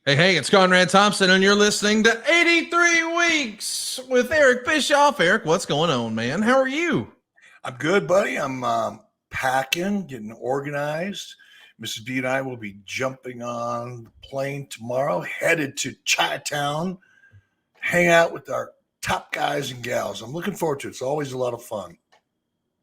Hey, it's Conrad Thompson, and you're listening to 83 Weeks with Eric Bischoff. Eric, what's going on, man? How are you? I'm good, buddy. I'm packing, getting organized. Mrs. B and I will be jumping on the plane tomorrow, headed to Chinatown, hang out with our top guys and gals. I'm looking forward to it. It's always a lot of fun.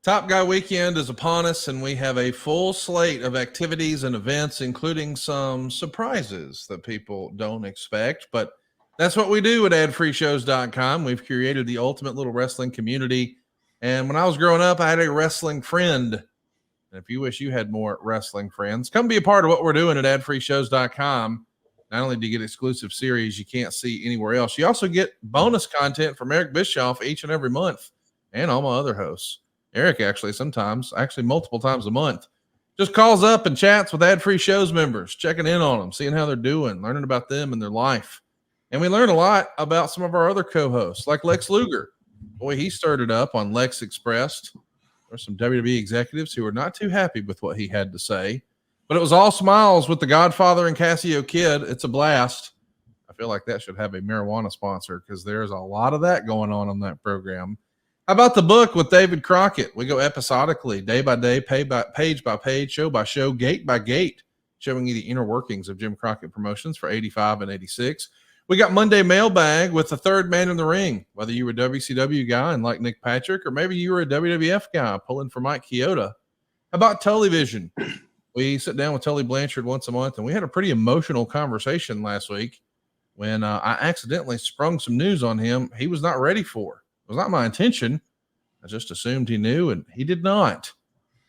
Top Guy Weekend is upon us, and we have a full slate of activities and events, including some surprises that people don't expect. But that's what we do at adfreeshows.com. We've created the ultimate little wrestling community. And when I was growing up, I had a wrestling friend. And if you wish you had more wrestling friends, come be a part of what we're doing at adfreeshows.com. Not only do you get exclusive series you can't see anywhere else, you also get bonus content from Eric Bischoff each and every month and all my other hosts. Eric actually multiple times a month, just calls up and chats with ad-free shows members, checking in on them, seeing how they're doing, learning about them and their life. And we learn a lot about some of our other co-hosts, like Lex Luger. Boy, he started up on Lex Expressed. There's some WWE executives who were not too happy with what he had to say, but it was all smiles with the Godfather and Cassio Kid. It's a blast. I feel like that should have a marijuana sponsor because there's a lot of that going on that program. How about the book with David Crockett? We go episodically, day by day, page by page, show by show, gate by gate, showing you the inner workings of Jim Crockett Promotions for 85 and 86. We got Monday Mailbag with the third man in the ring, whether you were a WCW guy and like Nick Patrick, or maybe you were a WWF guy pulling for Mike Chioda. How about television? We sit down with Tully Blanchard once a month, and we had a pretty emotional conversation last week when I accidentally sprung some news on him he was not ready for. It was not my intention. I just assumed he knew, and he did not.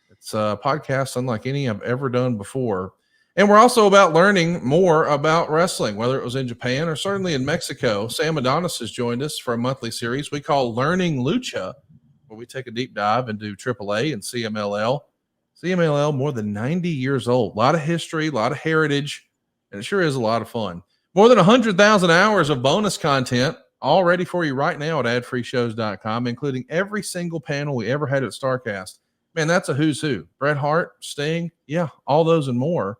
It's a podcast unlike any I've ever done before. And we're also about learning more about wrestling, whether it was in Japan or certainly in Mexico. Sam Adonis has joined us for a monthly series we call Learning Lucha, where we take a deep dive into AAA and CMLL. CMLL, more than 90 years old. A lot of history, a lot of heritage, and it sure is a lot of fun. More than 100,000 hours of bonus content all ready for you right now at adfreeshows.com, including every single panel we ever had at StarCast. Man, that's a who's who. Bret Hart, Sting, yeah, all those and more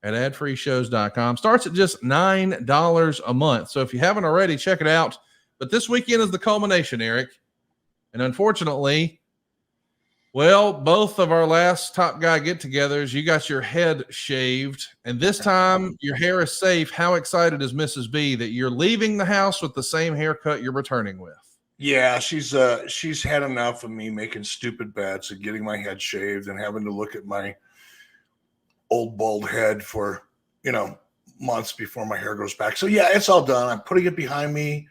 at adfreeshows.com. Starts at just $9 a month. So if you haven't already, check it out. But this weekend is the culmination, Eric. And unfortunately, well, both of our last Top Guy get-togethers, you got your head shaved, and this time your hair is safe. How excited is Mrs. B that you're leaving the house with the same haircut you're returning with? Yeah, she's had enough of me making stupid bets and getting my head shaved and having to look at my old bald head for, months before my hair goes back. So yeah, it's all done. I'm putting it behind me.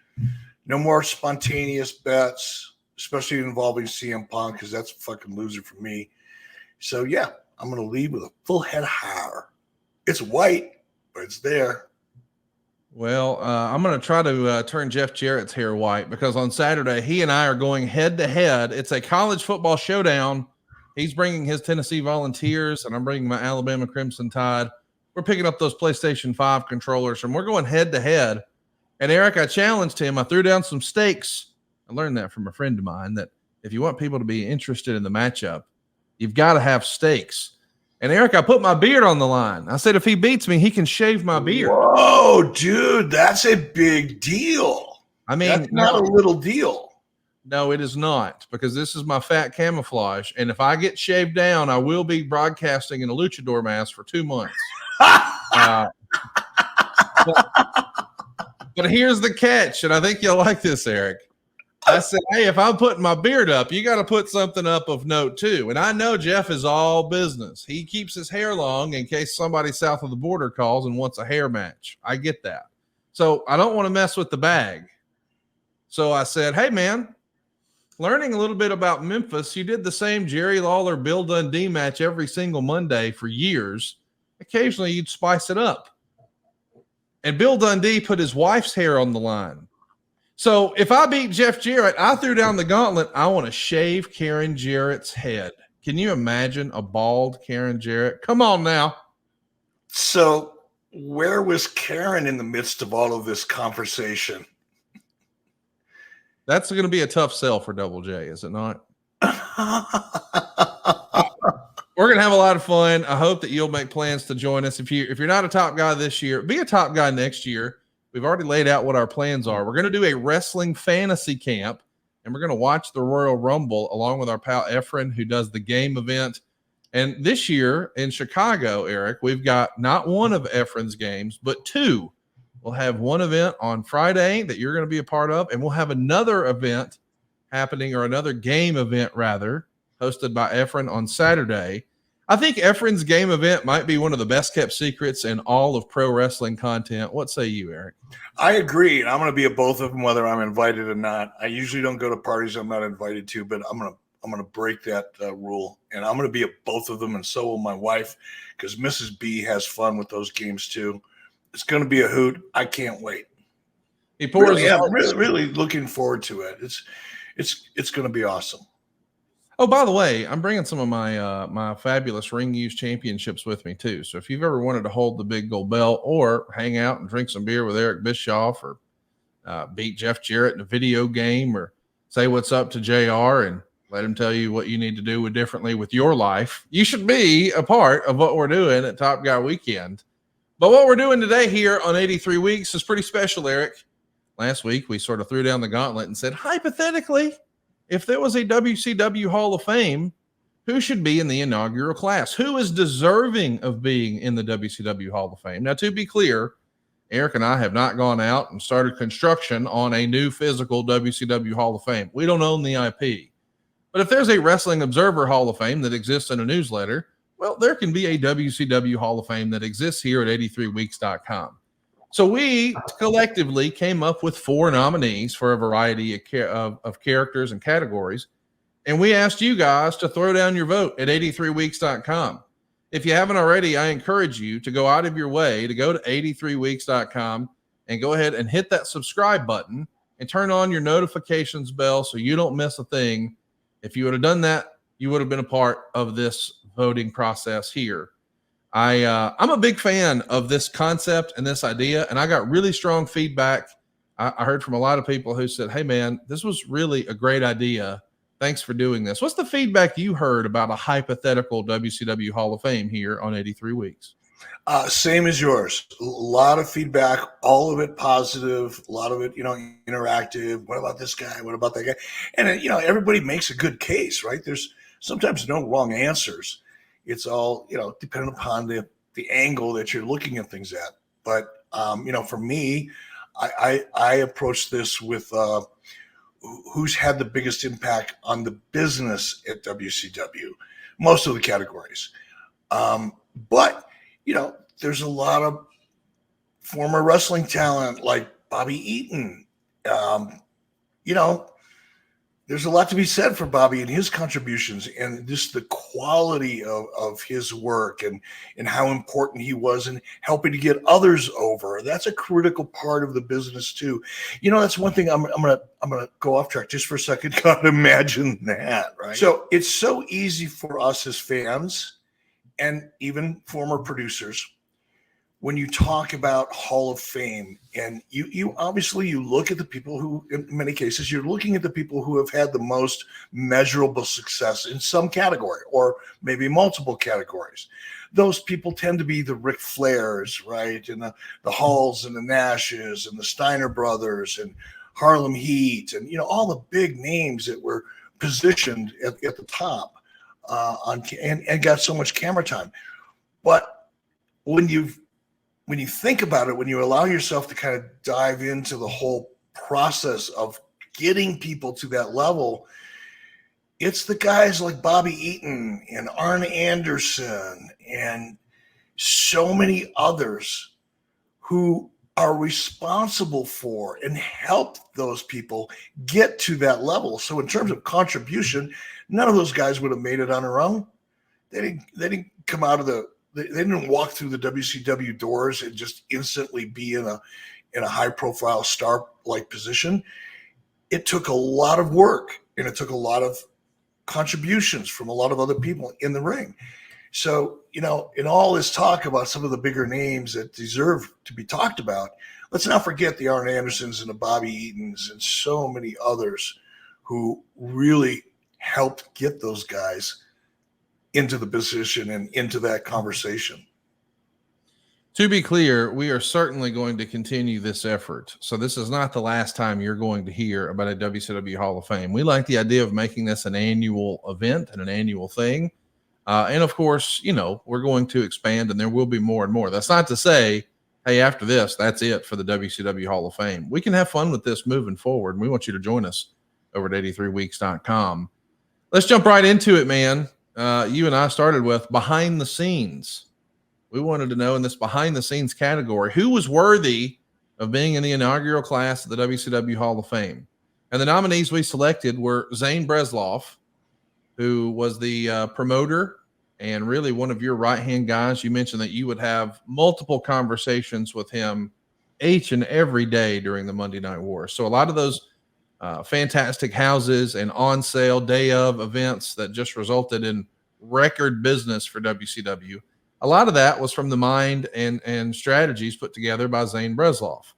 No more spontaneous bets, especially involving CM Punk, because that's a fucking loser for me. So, yeah, I'm going to leave with a full head of hair. It's white, but it's there. Well, I'm going to try to turn Jeff Jarrett's hair white because on Saturday, he and I are going head-to-head. It's a college football showdown. He's bringing his Tennessee Volunteers, and I'm bringing my Alabama Crimson Tide. We're picking up those PlayStation 5 controllers, and we're going head-to-head. And, Eric, I challenged him. I threw down some stakes. I learned that from a friend of mine that if you want people to be interested in the matchup, you've got to have stakes. And Eric, I put my beard on the line. I said, if he beats me, he can shave my beard. Whoa, dude, that's a big deal. I mean, that's not a little deal. No, it is not, because this is my fat camouflage. And if I get shaved down, I will be broadcasting in a luchador mask for 2 months. But here's the catch, and I think you'll like this, Eric. I said, hey, if I'm putting my beard up, you got to put something up of note too. And I know Jeff is all business. He keeps his hair long in case somebody south of the border calls and wants a hair match. I get that. So I don't want to mess with the bag. So I said, hey, man, learning a little bit about Memphis, you did the same Jerry Lawler, Bill Dundee match every single Monday for years. Occasionally you'd spice it up. And Bill Dundee put his wife's hair on the line. So if I beat Jeff Jarrett, I threw down the gauntlet. I want to shave Karen Jarrett's head. Can you imagine a bald Karen Jarrett? Come on now. So where was Karen in the midst of all of this conversation? That's going to be a tough sell for Double J, is it not? We're gonna have a lot of fun. I hope that you'll make plans to join us. If you're not a top guy this year, be a top guy next year. We've already laid out what our plans are. We're gonna do a wrestling fantasy camp, and we're gonna watch the Royal Rumble along with our pal Efren, who does the game event. And this year in Chicago, Eric, we've got not one of Efren's games, but two. We'll have one event on Friday that you're going to be a part of, and we'll have another event happening, or another game event rather, hosted by Efren on Saturday. I think Efren's game event might be one of the best kept secrets in all of pro wrestling content. What say you, Eric? I agree. And I'm going to be at both of them, whether I'm invited or not. I usually don't go to parties I'm not invited to, but I'm going to break that rule, and I'm going to be at both of them. And so will my wife, because Mrs. B has fun with those games too. It's going to be a hoot. I can't wait. He pours really looking forward to it. It's going to be awesome. Oh, by the way, I'm bringing some of my my fabulous ring use championships with me too. So if you've ever wanted to hold the big gold belt, or hang out and drink some beer with Eric Bischoff, or beat Jeff Jarrett in a video game, or say what's up to JR and let him tell you what you need to do differently with your life, you should be a part of what we're doing at Top Guy Weekend. But what we're doing today here on 83 Weeks is pretty special, Eric. Last week, we sort of threw down the gauntlet and said, hypothetically, if there was a WCW Hall of Fame, who should be in the inaugural class? Who is deserving of being in the WCW Hall of Fame? Now, to be clear, Eric and I have not gone out and started construction on a new physical WCW Hall of Fame. We don't own the IP. But if there's a Wrestling Observer Hall of Fame that exists in a newsletter, well, there can be a WCW Hall of Fame that exists here at 83weeks.com. So we collectively came up with 4 nominees for a variety of characters and categories. And we asked you guys to throw down your vote at 83weeks.com. If you haven't already, I encourage you to go out of your way to go to 83weeks.com and go ahead and hit that subscribe button and turn on your notifications bell so you don't miss a thing. If you would have done that, you would have been a part of this voting process here. I'm a big fan of this concept and this idea, and I got really strong feedback. I heard from a lot of people who said, hey, man, this was really a great idea. Thanks for doing this. What's the feedback you heard about a hypothetical WCW Hall of Fame here on 83 Weeks? Same as yours. A lot of feedback, all of it positive, a lot of it, interactive. What about this guy? What about that guy? And, everybody makes a good case, right? There's sometimes no wrong answers. It's all, depending upon the angle that you're looking at things at. But, for me, I approach this with who's had the biggest impact on the business at WCW, most of the categories. But, there's a lot of former wrestling talent like Bobby Eaton. There's a lot to be said for Bobby and his contributions, and just the quality of his work and how important he was in helping to get others over. That's a critical part of the business too. That's one thing I'm gonna go off track just for a second. God, imagine that, right? So it's so easy for us as fans and even former producers, when you talk about Hall of Fame, and you obviously you look at the people who, in many cases, you're looking at the people who have had the most measurable success in some category, or maybe multiple categories. Those people tend to be the Ric Flairs, right? And the Halls and the Nashes and the Steiner brothers and Harlem Heat, and all the big names that were positioned at the top and got so much camera time. But when you think about it, when you allow yourself to kind of dive into the whole process of getting people to that level, it's the guys like Bobby Eaton and Arn Anderson and so many others who are responsible for and help those people get to that level. So in terms of contribution, none of those guys would have made it on their own. They didn't come out of they didn't walk through the WCW doors and just instantly be in a high profile star like position. It took a lot of work, and it took a lot of contributions from a lot of other people in the ring. So, in all this talk about some of the bigger names that deserve to be talked about, let's not forget the Arn Andersons and the Bobby Eatons and so many others who really helped get those guys into the position and into that conversation. To be clear, we are certainly going to continue this effort. So this is not the last time you're going to hear about a WCW Hall of Fame. We like the idea of making this an annual event and an annual thing. And of course, we're going to expand and there will be more and more. That's not to say, hey, after this, that's it for the WCW Hall of Fame. We can have fun with this moving forward. And we want you to join us over at 83weeks.com. Let's jump right into it, man. You and I started with behind the scenes. We wanted to know in this behind the scenes category, who was worthy of being in the inaugural class of the WCW Hall of Fame. And the nominees we selected were Zane Bresloff, who was the promoter and really one of your right-hand guys. You mentioned that you would have multiple conversations with him each and every day during the Monday Night Wars. So a lot of those fantastic houses and on sale day of events that just resulted in record business for WCW. A lot of that was from the mind and strategies put together by Zane Bresloff.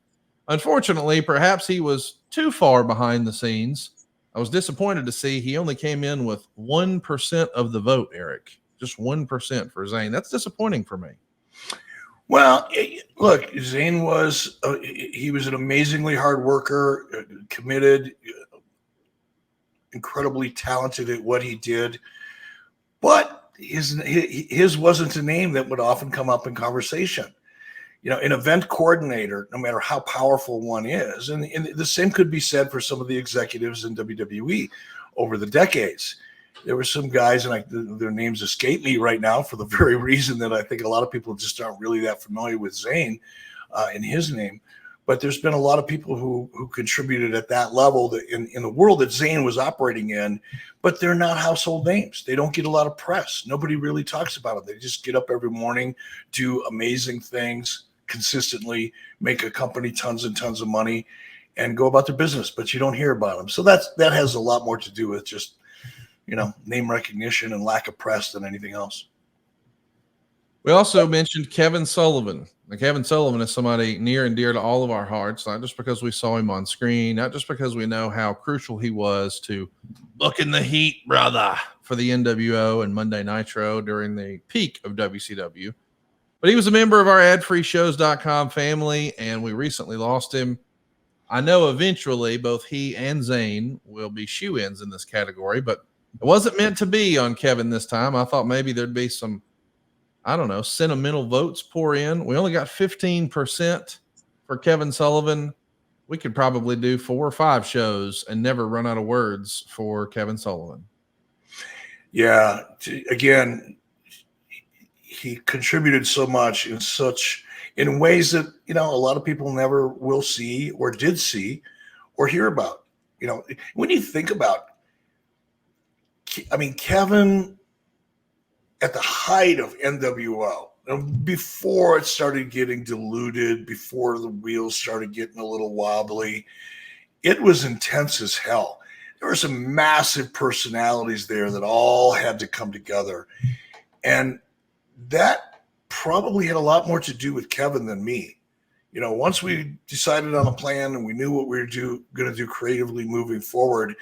Unfortunately, perhaps he was too far behind the scenes. I was disappointed to see he only came in with 1% of the vote, Eric. Just 1% for Zane. That's disappointing for me. Well, look, Zane was he was an amazingly hard worker, committed, incredibly talented at what he did. But his wasn't a name that would often come up in conversation. An event coordinator, no matter how powerful one is, and the same could be said for some of the executives in WWE over the decades. There were some guys, and their names escape me right now for the very reason that I think a lot of people just aren't really that familiar with Zane and his name. But there's been a lot of people who contributed at that level that in the world that Zane was operating in, but they're not household names. They don't get a lot of press. Nobody really talks about them. They just get up every morning, do amazing things consistently, make a company tons and tons of money, and go about their business. But you don't hear about them. So that has a lot more to do with just name recognition and lack of press than anything else. We also mentioned Kevin Sullivan. Now, Kevin Sullivan is somebody near and dear to all of our hearts, not just because we saw him on screen, not just because we know how crucial he was to booking the heat, brother, for the NWO and Monday Nitro during the peak of WCW, but he was a member of our adfreeshows.com family, and we recently lost him. I know eventually both he and Zane will be shoe-ins in this category, but it wasn't meant to be on Kevin this time. I thought maybe there'd be some, sentimental votes pour in. We only got 15% for Kevin Sullivan. We could probably do 4 or 5 shows and never run out of words for Kevin Sullivan. Yeah. Again, he contributed so much in ways that, a lot of people never will see or did see or hear about. When you think about, Kevin at the height of NWO, before it started getting diluted, before the wheels started getting a little wobbly, it was intense as hell. There were some massive personalities there that all had to come together. And that probably had a lot more to do with Kevin than me. Once we decided on a plan and we knew what we were going to do creatively moving forward,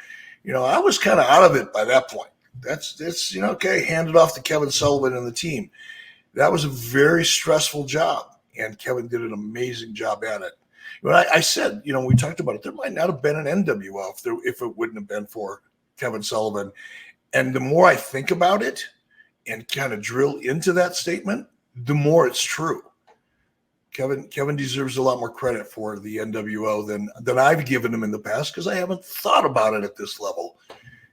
I was kind of out of it by that point. That's okay, hand it off to Kevin Sullivan and the team. That was a very stressful job, and Kevin did an amazing job at it. But I said, we talked about it, there might not have been an NWO if it wouldn't have been for Kevin Sullivan. And the more I think about it and kind of drill into that statement, the more it's true. Kevin deserves a lot more credit for the NWO than I've given him in the past, because I haven't thought about it at this level.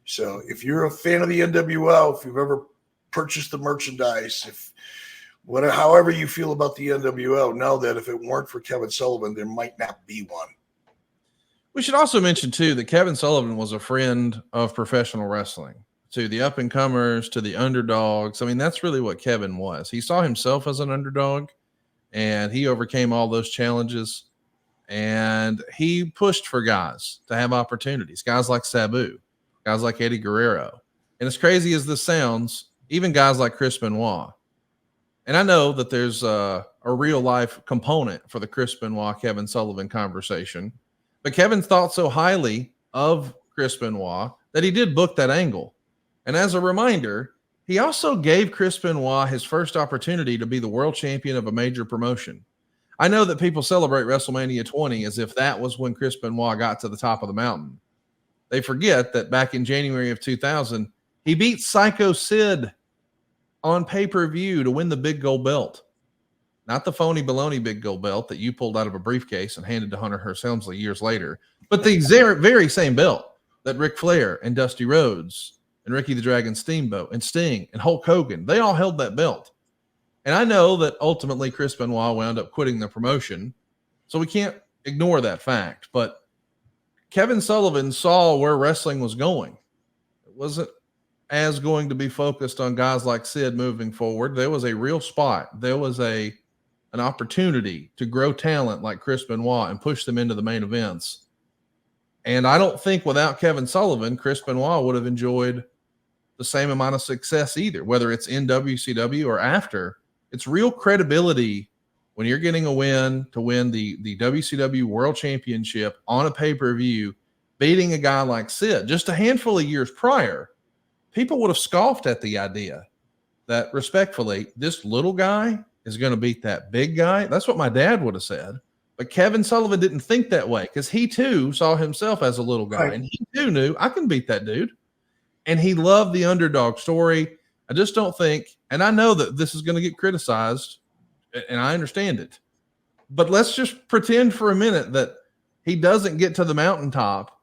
So if you're a fan of the NWO, if you've ever purchased the merchandise, however you feel about the NWO, know that if it weren't for Kevin Sullivan, there might not be one. We should also mention, too, that Kevin Sullivan was a friend of professional wrestling, to the up-and-comers, to the underdogs. That's really what Kevin was. He saw himself as an underdog, and he overcame all those challenges, and he pushed for guys to have opportunities, guys like Sabu, guys like Eddie Guerrero. And as crazy as this sounds, even guys like Chris Benoit. And I know that there's a real-life component for the Chris Benoit-Kevin Sullivan conversation, but Kevin thought so highly of Chris Benoit that he did book that angle. And as a reminder, He also gave Chris Benoit his first opportunity to be the world champion of a major promotion. I know that people celebrate WrestleMania 20 as if that was when Chris Benoit got to the top of the mountain. They forget that back in January of 2000, he beat Psycho Sid on pay-per-view to win the big gold belt. Not the phony baloney big gold belt that you pulled out of a briefcase and handed to Hunter Hearst Helmsley years later, but the very same belt that Ric Flair and Dusty Rhodes and Ricky the Dragon Steamboat and Sting and Hulk Hogan, they all held that belt. And I know that ultimately Chris Benoit wound up quitting the promotion, so we can't ignore that fact. But Kevin Sullivan saw where wrestling was going. It wasn't as going to be focused on guys like Sid moving forward. There was a real spot. There was an opportunity to grow talent like Chris Benoit and push them into the main events. And I don't think without Kevin Sullivan, Chris Benoit would have enjoyed the same amount of success either, whether it's in WCW or after. It's real credibility when you're getting a win to win the WCW World Championship on a pay-per-view, beating a guy like Sid. Just a handful of years prior, people would have scoffed at the idea that, respectfully, this little guy is going to beat that big guy. That's what my dad would have said. But Kevin Sullivan didn't think that way because he, too, saw himself as a little guy. Right. And he, too, knew, I can beat that dude. And he loved the underdog story. I just don't think, and I know that this is going to get criticized, and I understand it, but let's just pretend for a minute that he doesn't get to the mountaintop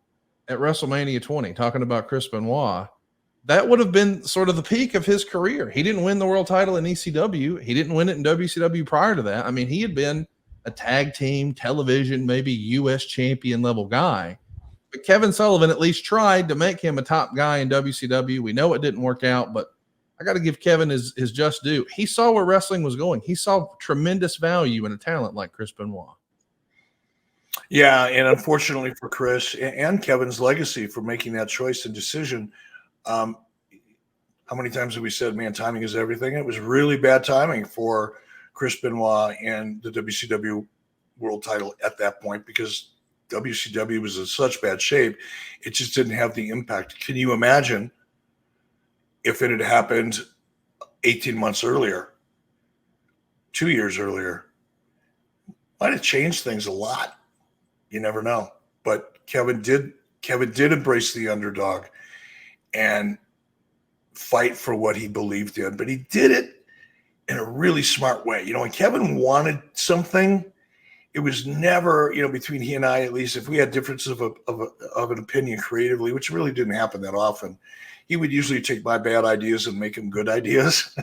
at WrestleMania 20, talking about Chris Benoit. That would have been sort of the peak of his career. He didn't win the world title in ECW. He didn't win it in WCW prior to that. I mean, he had been a tag team, television, maybe U.S. champion level guy. But Kevin Sullivan at least tried to make him a top guy in WCW. We know it didn't work out, but I got to give Kevin his just due. He saw where wrestling was going. He saw tremendous value in a talent like Chris Benoit. Yeah, and unfortunately for Chris and Kevin's legacy for making that choice and decision, how many times have we said, man, timing is everything? It was really bad timing for Chris Benoit and the WCW world title at that point because WCW was in such bad shape. It just didn't have the impact. Can you imagine if it had happened 18 months earlier, 2 years earlier? Might have changed things a lot. You never know. But Kevin did embrace the underdog and fight for what he believed in. But he did it in a really smart way. You know, when Kevin wanted something, it was never, you know, between he and I, at least, if we had differences of an opinion creatively, which really didn't happen that often, he would usually take my bad ideas and make them good ideas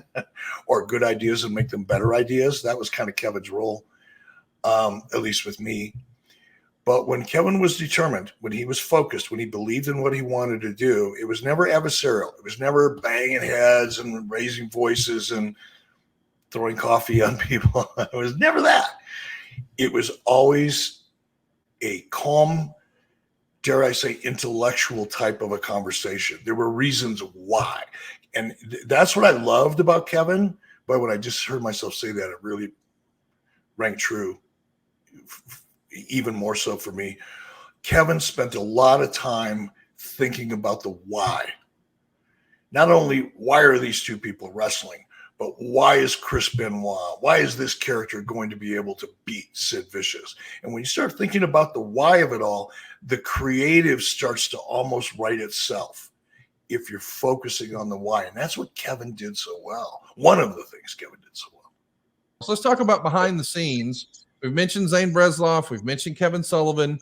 or good ideas and make them better ideas. That was kind of Kevin's role, at least with me. But when Kevin was determined, when he was focused, when he believed in what he wanted to do, it was never adversarial. It was never banging heads and raising voices and throwing coffee on people. It was never that. It was always a calm, dare I say, intellectual type of a conversation. There were reasons why. And that's what I loved about Kevin. But when I just heard myself say that, it really rang true, even more so for me. Kevin spent a lot of time thinking about the why. Not only why are these two people wrestling, but why is Chris Benoit? Why is this character going to be able to beat Sid Vicious? And when you start thinking about the why of it all, the creative starts to almost write itself if you're focusing on the why. And that's what Kevin did so well. One of the things Kevin did so well. So let's talk about behind the scenes. We've mentioned Zane Bresloff. We've mentioned Kevin Sullivan.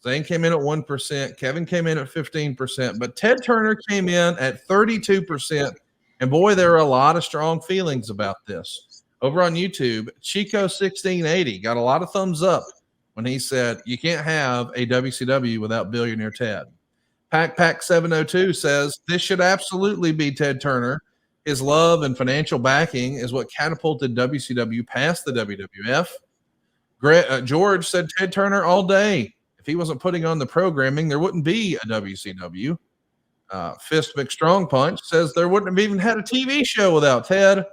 Zane came in at 1%. Kevin came in at 15%. But Ted Turner came in at 32%. And boy, there are a lot of strong feelings about this. Over on YouTube, Chico1680 got a lot of thumbs up when he said, you can't have a WCW without Billionaire Ted. Pack702 says, this should absolutely be Ted Turner. His love and financial backing is what catapulted WCW past the WWF. George said Ted Turner all day. If he wasn't putting on the programming, there wouldn't be a WCW. Fist McStrong Punch says there wouldn't have even had a TV show without Ted.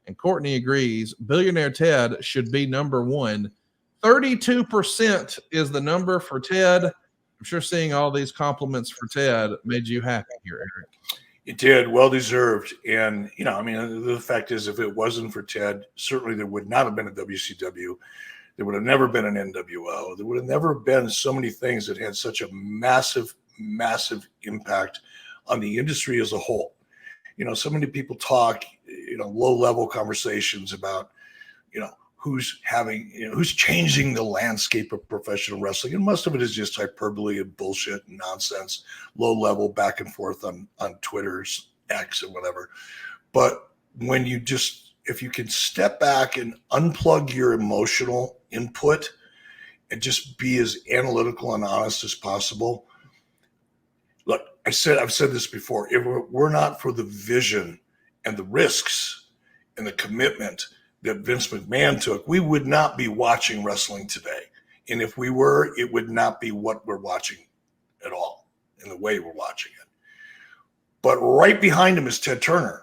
And Courtney agrees. Billionaire Ted should be number one. 32% is the number for Ted. I'm sure seeing all these compliments for Ted made you happy here, Eric. It did, well deserved. And, I mean, the fact is, if it wasn't for Ted, certainly there would not have been a WCW. There would have never been an NWO. There would have never been so many things that had such a massive, massive impact on the industry as a whole. So many people talk, low-level conversations about, who's changing the landscape of professional wrestling. And most of it is just hyperbole and bullshit and nonsense, low level back and forth on Twitter's X and whatever. But if you can step back and unplug your emotional input and just be as analytical and honest as possible. Look, I've said this before. If we're not for the vision and the risks and the commitment that Vince McMahon took, we would not be watching wrestling today. And if we were, it would not be what we're watching at all, in the way we're watching it. But right behind him is Ted Turner.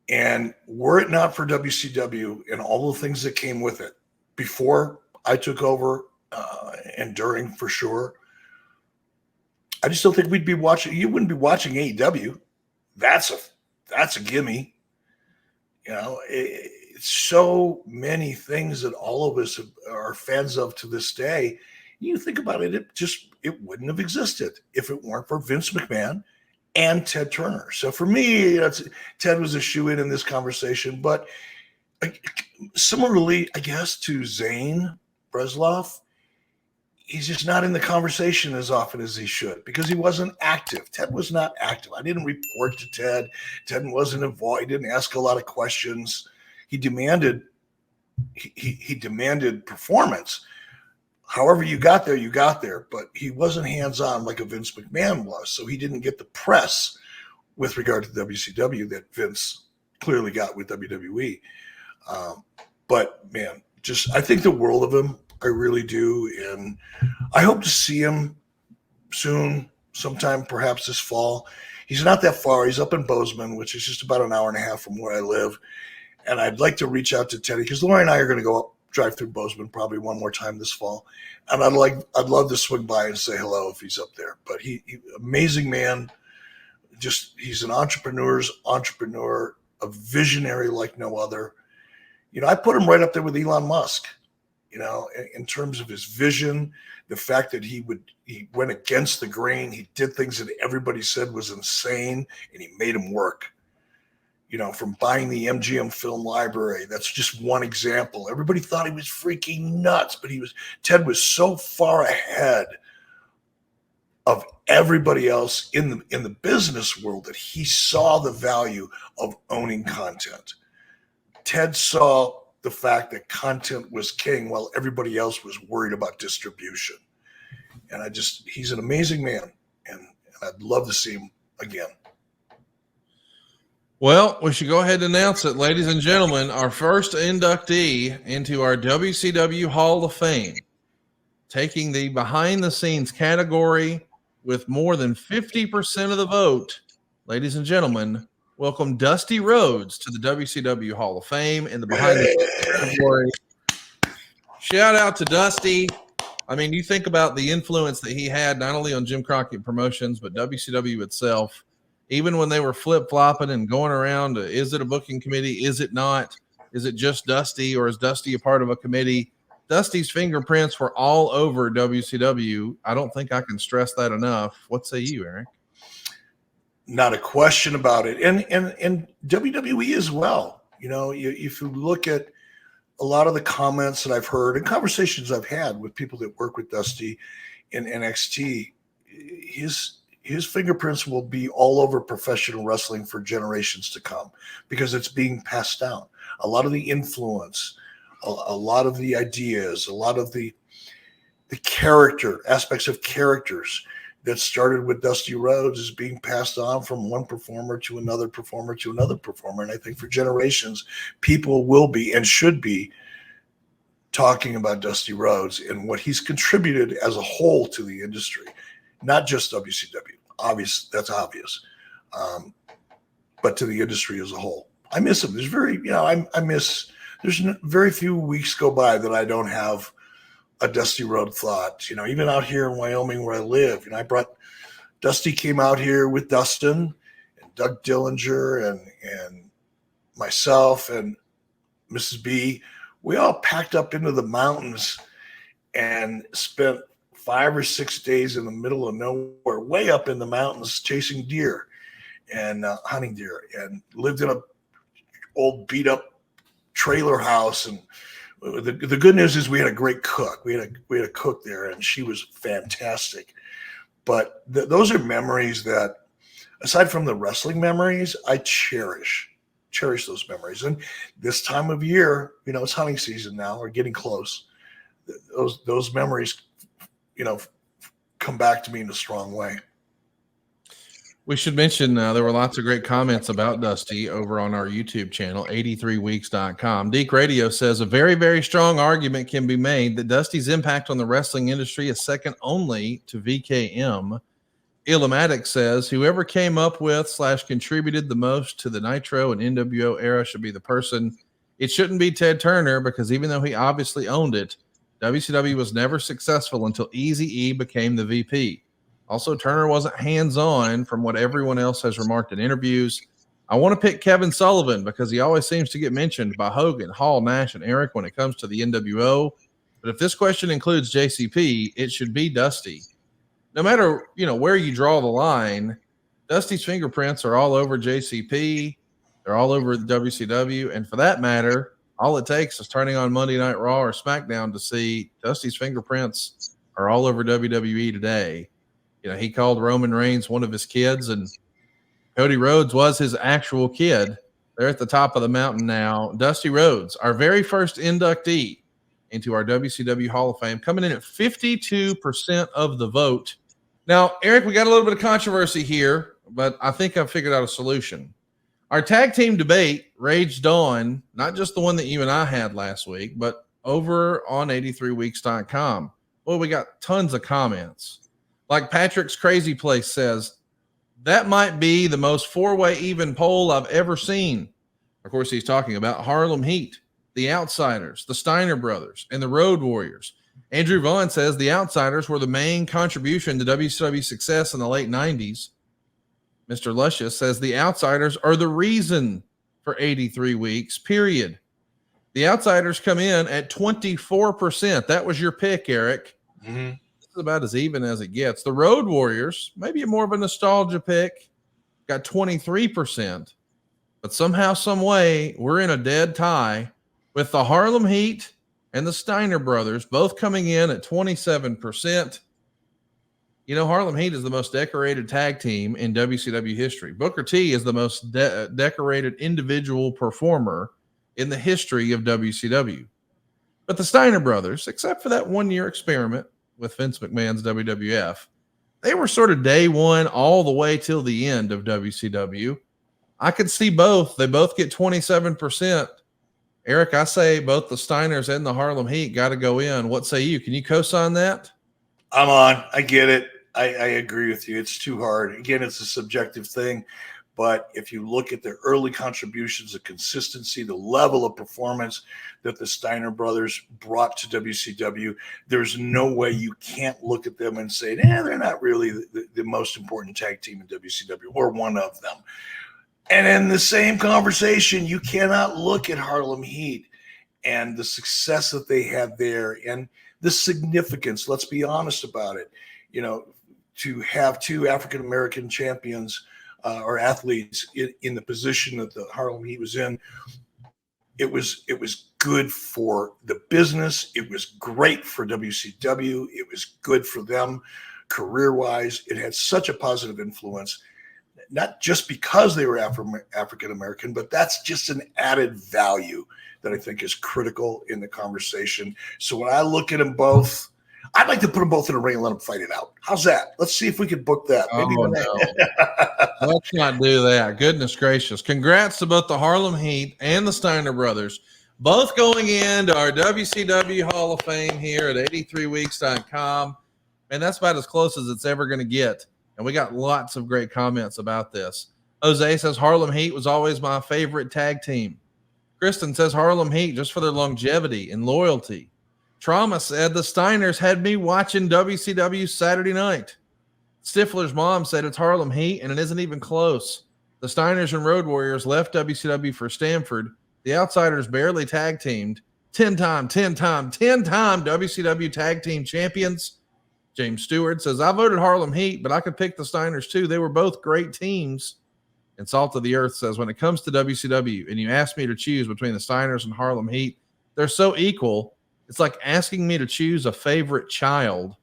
And were it not for WCW and all the things that came with it, before I took over and during, for sure, I just don't think we'd be watching. You wouldn't be watching AEW. That's a gimme. It's so many things that all of us are fans of to this day. You think about it, it wouldn't have existed if it weren't for Vince McMahon and Ted Turner. So for me, Ted was a shoo-in in this conversation. But similarly, I guess, to Zane Breslov, he's just not in the conversation as often as he should because he wasn't active. Ted was not active. I didn't report to Ted. Ted wasn't involved. He didn't ask a lot of questions. He demanded performance. However you got there, but he wasn't hands-on like a Vince McMahon was. So he didn't get the press with regard to WCW that Vince clearly got with WWE. But man, I think the world of him. I really do. And I hope to see him soon, sometime perhaps this fall. He's not that far. He's up in Bozeman, which is just about an hour and a half from where I live. And I'd like to reach out to Teddy because Lori and I are going to go up, drive through Bozeman probably one more time this fall. And I'd love to swing by and say hello if he's up there. But he amazing man. He's an entrepreneur, a visionary like no other. I put him right up there with Elon Musk. In terms of his vision, the fact that he went against the grain, he did things that everybody said was insane, and he made them work. From buying the MGM film library, that's just one example. Everybody thought he was freaking nuts, but Ted was so far ahead of everybody else in the business world that he saw the value of owning content. Ted saw the fact that content was king while everybody else was worried about distribution. And he's an amazing man, and I'd love to see him again. Well, we should go ahead and announce it, ladies and gentlemen, our first inductee into our WCW Hall of Fame, taking the behind the scenes category with more than 50% of the vote. Ladies and gentlemen, welcome Dusty Rhodes to the WCW Hall of Fame in the behind the scenes category. Shout out to Dusty. I mean, you think about the influence that he had not only on Jim Crockett Promotions, but WCW itself. Even when they were flip-flopping and going around, is it a booking committee? Is it not? Is it just Dusty, or is Dusty a part of a committee? Dusty's fingerprints were all over WCW. I don't think I can stress that enough. What say you, Eric? Not a question about it. And WWE as well. If you look at a lot of the comments that I've heard and conversations I've had with people that work with Dusty in NXT, his fingerprints will be all over professional wrestling for generations to come because it's being passed down. A lot of the influence, a lot of the ideas, a lot of the aspects of characters that started with Dusty Rhodes is being passed on from one performer to another performer to another performer. And I think for generations, people will be and should be talking about Dusty Rhodes and what he's contributed as a whole to the industry, not just WCW. That's obvious, but to the industry as a whole. I miss him. There's there's very few weeks go by that I don't have a Dusty Rhodes thought. Even out here in Wyoming where I live, Dusty came out here with Dustin, Doug Dillinger and myself and Mrs. B, we all packed up into the mountains and spent 5 or 6 days in the middle of nowhere, way up in the mountains, chasing deer and hunting deer, and lived in a old beat up trailer house. And the good news is we had a great cook. We had a cook there, and she was fantastic. But those are memories that, aside from the wrestling memories, I cherish those memories. And this time of year, it's hunting season now, or getting close. Those memories, come back to me in a strong way. We should mention there were lots of great comments about Dusty over on our YouTube channel, 83weeks.com. Deke Radio says a very, very strong argument can be made that Dusty's impact on the wrestling industry is second only to VKM. Illumatic says whoever came up with / contributed the most to the Nitro and NWO era should be the person. It shouldn't be Ted Turner, because even though he obviously owned it, WCW was never successful until Eazy-E became the VP. Also, Turner wasn't hands-on, from what everyone else has remarked in interviews. I want to pick Kevin Sullivan because he always seems to get mentioned by Hogan, Hall, Nash, and Eric when it comes to the NWO. But if this question includes JCP, it should be Dusty. No matter, where you draw the line, Dusty's fingerprints are all over JCP. They're all over the WCW. And for that matter, all it takes is turning on Monday Night Raw or SmackDown to see Dusty's fingerprints are all over WWE today. He called Roman Reigns one of his kids, and Cody Rhodes was his actual kid. They're at the top of the mountain now. Dusty Rhodes, our very first inductee into our WCW Hall of Fame, coming in at 52% of the vote. Now, Eric, we got a little bit of controversy here, but I think I've figured out a solution. Our tag team debate raged on, not just the one that you and I had last week, but over on 83weeks.com. Well, we got tons of comments. Like Patrick's Crazy Place says, that might be the most four-way even poll I've ever seen. Of course, he's talking about Harlem Heat, the Outsiders, the Steiner Brothers, and the Road Warriors. Andrew Vaughn says the Outsiders were the main contribution to WCW success in the late 90s. Mr. Luscious says the Outsiders are the reason for 83 weeks, period. The Outsiders come in at 24%. That was your pick, Eric. Mm-hmm. This is about as even as it gets. The Road Warriors, maybe more of a nostalgia pick, got 23%. But somehow, some way, we're in a dead tie with the Harlem Heat and the Steiner Brothers both coming in at 27%. Harlem Heat is the most decorated tag team in WCW history. Booker T is the most decorated individual performer in the history of WCW. But the Steiner Brothers, except for that one-year experiment with Vince McMahon's WWF, they were sort of day one all the way till the end of WCW. I could see both. They both get 27%. Eric, I say both the Steiners and the Harlem Heat got to go in. What say you? Can you co-sign that? I'm on. I get it. I agree with you. It's too hard. Again, it's a subjective thing. But if you look at their early contributions, the consistency, the level of performance that the Steiner brothers brought to WCW, there's no way you can't look at them and say, they're not really the most important tag team in WCW, or one of them. And in the same conversation, you cannot look at Harlem Heat and the success that they had there and the significance. Let's be honest about it. To have two African-American champions or athletes in the position that the Harlem Heat was in, it was good for the business. It was great for WCW. It was good for them career-wise. It had such a positive influence, not just because they were African-American, but that's just an added value that I think is critical in the conversation. So when I look at them both, I'd like to put them both in a ring and let them fight it out. How's that? Let's see if we can book that. Maybe no. Let's not do that. Goodness gracious. Congrats to both the Harlem Heat and the Steiner Brothers, both going into our WCW Hall of Fame here at 83weeks.com. And that's about as close as it's ever going to get. And we got lots of great comments about this. Jose says Harlem Heat was always my favorite tag team. Kristen says Harlem Heat just for their longevity and loyalty. Trauma said the Steiners had me watching WCW Saturday night. Stifler's mom said it's Harlem Heat, and it isn't even close. The Steiners and Road Warriors left WCW for Stanford. The Outsiders barely tag teamed. 10-time WCW tag team champions. James Stewart says, I voted Harlem Heat, but I could pick the Steiners too. They were both great teams. And Salt of the Earth says, when it comes to WCW and you ask me to choose between the Steiners and Harlem Heat, they're so equal. It's like asking me to choose a favorite child.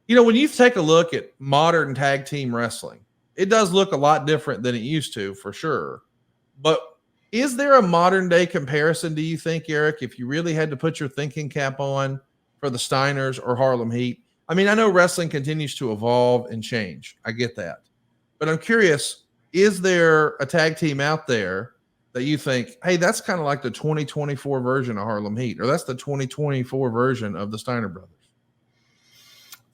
When you take a look at modern tag team wrestling, it does look a lot different than it used to, for sure. But is there a modern day comparison, do you think, Eric, if you really had to put your thinking cap on for the Steiners or Harlem Heat? I mean, I know wrestling continues to evolve and change. I get that. But I'm curious, is there a tag team out there that you think, hey, that's kind of like the 2024 version of Harlem Heat, or that's the 2024 version of the Steiner brothers?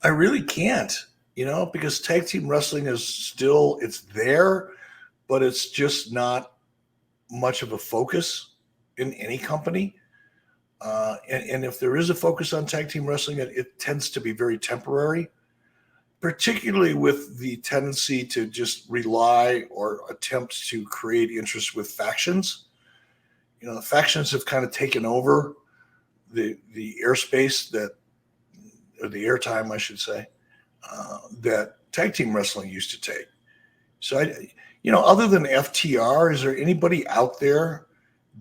I really can't, because tag team wrestling is still, it's there, but it's just not much of a focus in any company. And if there is a focus on tag team wrestling, it tends to be very temporary, particularly with the tendency to just rely or attempt to create interest with factions. The factions have kind of taken over the airspace or the airtime, I should say, that tag team wrestling used to take. So, other than FTR, is there anybody out there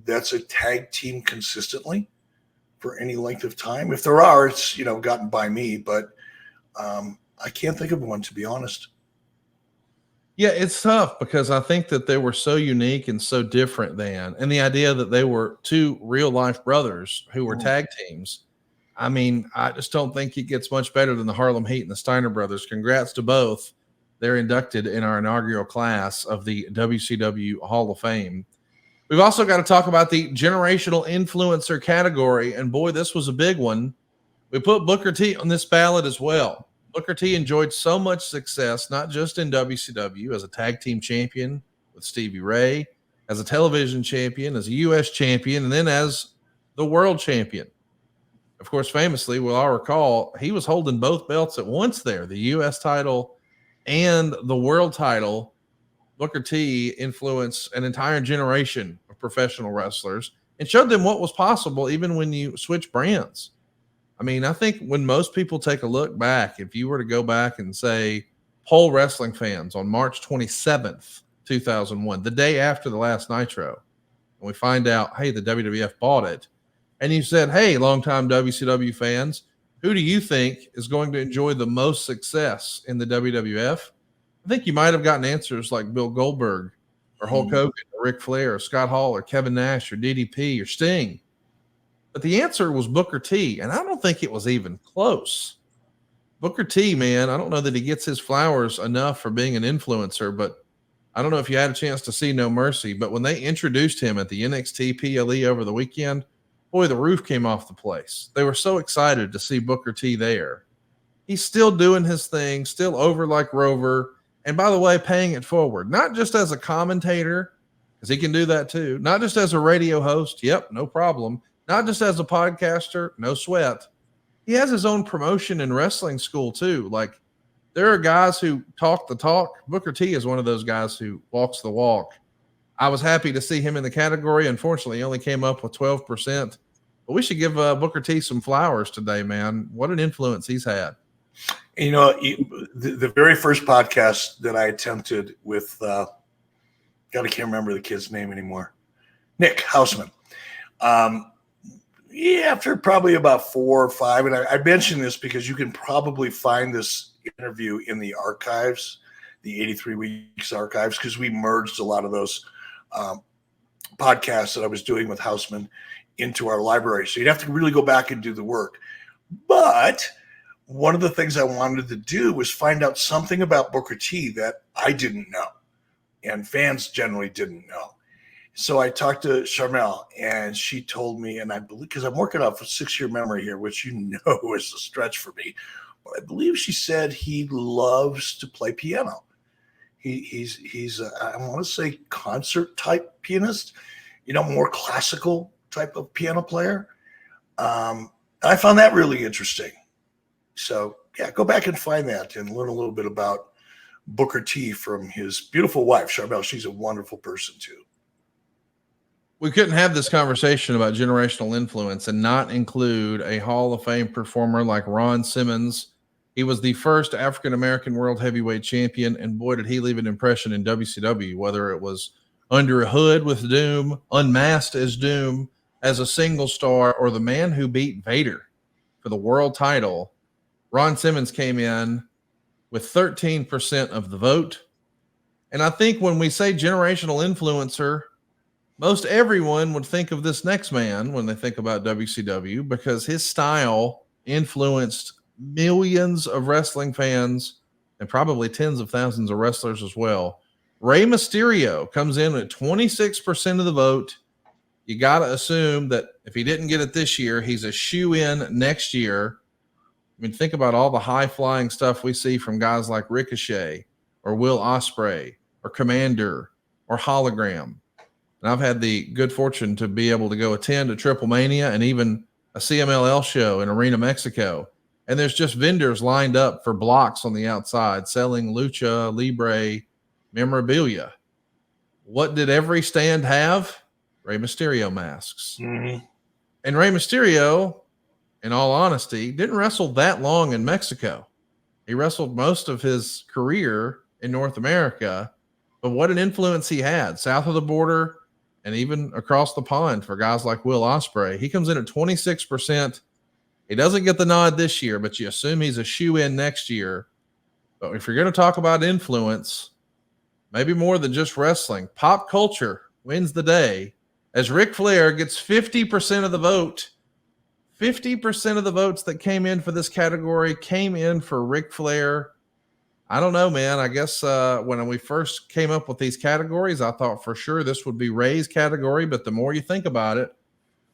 that's a tag team consistently for any length of time? If there are, it's, gotten by me, but I can't think of one, to be honest. Yeah, it's tough because I think that they were so unique and so different and the idea that they were two real life brothers who were tag teams. I mean, I just don't think it gets much better than the Harlem Heat and the Steiner brothers. Congrats to both. They're inducted in our inaugural class of the WCW Hall of Fame. We've also got to talk about the generational influencer category. And boy, this was a big one. We put Booker T on this ballot as well. Booker T enjoyed so much success, not just in WCW as a tag team champion with Stevie Ray, as a television champion, as a U.S. champion, and then as the world champion. Of course, famously, we'll all recall, he was holding both belts at once there, the U.S. title and the world title. Booker T influenced an entire generation of professional wrestlers and showed them what was possible even when you switch brands. I mean, I think when most people take a look back, if you were to go back and say, poll wrestling fans on March 27th, 2001, the day after the last Nitro, and we find out, hey, the WWF bought it, and you said, hey, longtime WCW fans, who do you think is going to enjoy the most success in the WWF? I think you might have gotten answers like Bill Goldberg or Hulk Hogan or Ric Flair or Scott Hall or Kevin Nash or DDP or Sting. But the answer was Booker T, and I don't think it was even close. Booker T, man, I don't know that he gets his flowers enough for being an influencer, but I don't know if you had a chance to see No Mercy, but when they introduced him at the NXT PLE over the weekend, boy, the roof came off the place. They were so excited to see Booker T there. He's still doing his thing, still over like Rover, and by the way, paying it forward, not just as a commentator, because he can do that too, not just as a radio host, yep, no problem, not just as a podcaster, no sweat. He has his own promotion and wrestling school too. Like, there are guys who talk the talk. Booker T is one of those guys who walks the walk. I was happy to see him in the category. Unfortunately, he only came up with 12%. But we should give Booker T some flowers today, man. What an influence he's had. The very first podcast that I attempted with, God, I can't remember the kid's name anymore, Nick Hausman. After probably about 4 or 5, and I mention this because you can probably find this interview in the archives, the 83 Weeks archives, because we merged a lot of those podcasts that I was doing with Hausman into our library. So you'd have to really go back and do the work. But one of the things I wanted to do was find out something about Booker T that I didn't know, and fans generally didn't know. So I talked to Charmel, and she told me, and I believe, because I'm working off a 6-year memory here, which is a stretch for me, but I believe she said he loves to play piano. He's I want to say concert type pianist, more classical type of piano player. I found that really interesting. So yeah, go back and find that and learn a little bit about Booker T from his beautiful wife, Charbel. She's a wonderful person too. We couldn't have this conversation about generational influence and not include a Hall of Fame performer like Ron Simmons. He was the first African-American world heavyweight champion, and boy, did he leave an impression in WCW, whether it was Under a Hood with Doom, Unmasked as Doom, as a single star, or the man who beat Vader for the world title. Ron Simmons came in with 13% of the vote. And I think when we say generational influencer, most everyone would think of this next man when they think about WCW, because his style influenced millions of wrestling fans and probably tens of thousands of wrestlers as well. Rey Mysterio comes in at 26% of the vote. You got to assume that if he didn't get it this year, he's a shoe-in next year. I mean, think about all the high-flying stuff we see from guys like Ricochet or Will Ospreay or Commander or Hologram. And I've had the good fortune to be able to go attend a Triple Mania and even a CMLL show in Arena, Mexico. And there's just vendors lined up for blocks on the outside selling Lucha Libre memorabilia. What did every stand have? Rey Mysterio masks. Mm-hmm. And Rey Mysterio, in all honesty, didn't wrestle that long in Mexico. He wrestled most of his career in North America, but what an influence he had south of the border and even across the pond for guys like Will Ospreay. He comes in at 26%. He doesn't get the nod this year, but you assume he's a shoe-in next year. But if you're going to talk about influence, maybe more than just wrestling, pop culture wins the day as Ric Flair gets 50% of the vote. 50% of the votes that came in for this category came in for Ric Flair. I don't know, man. I guess when we first came up with these categories, I thought for sure this would be Ray's category. But the more you think about it,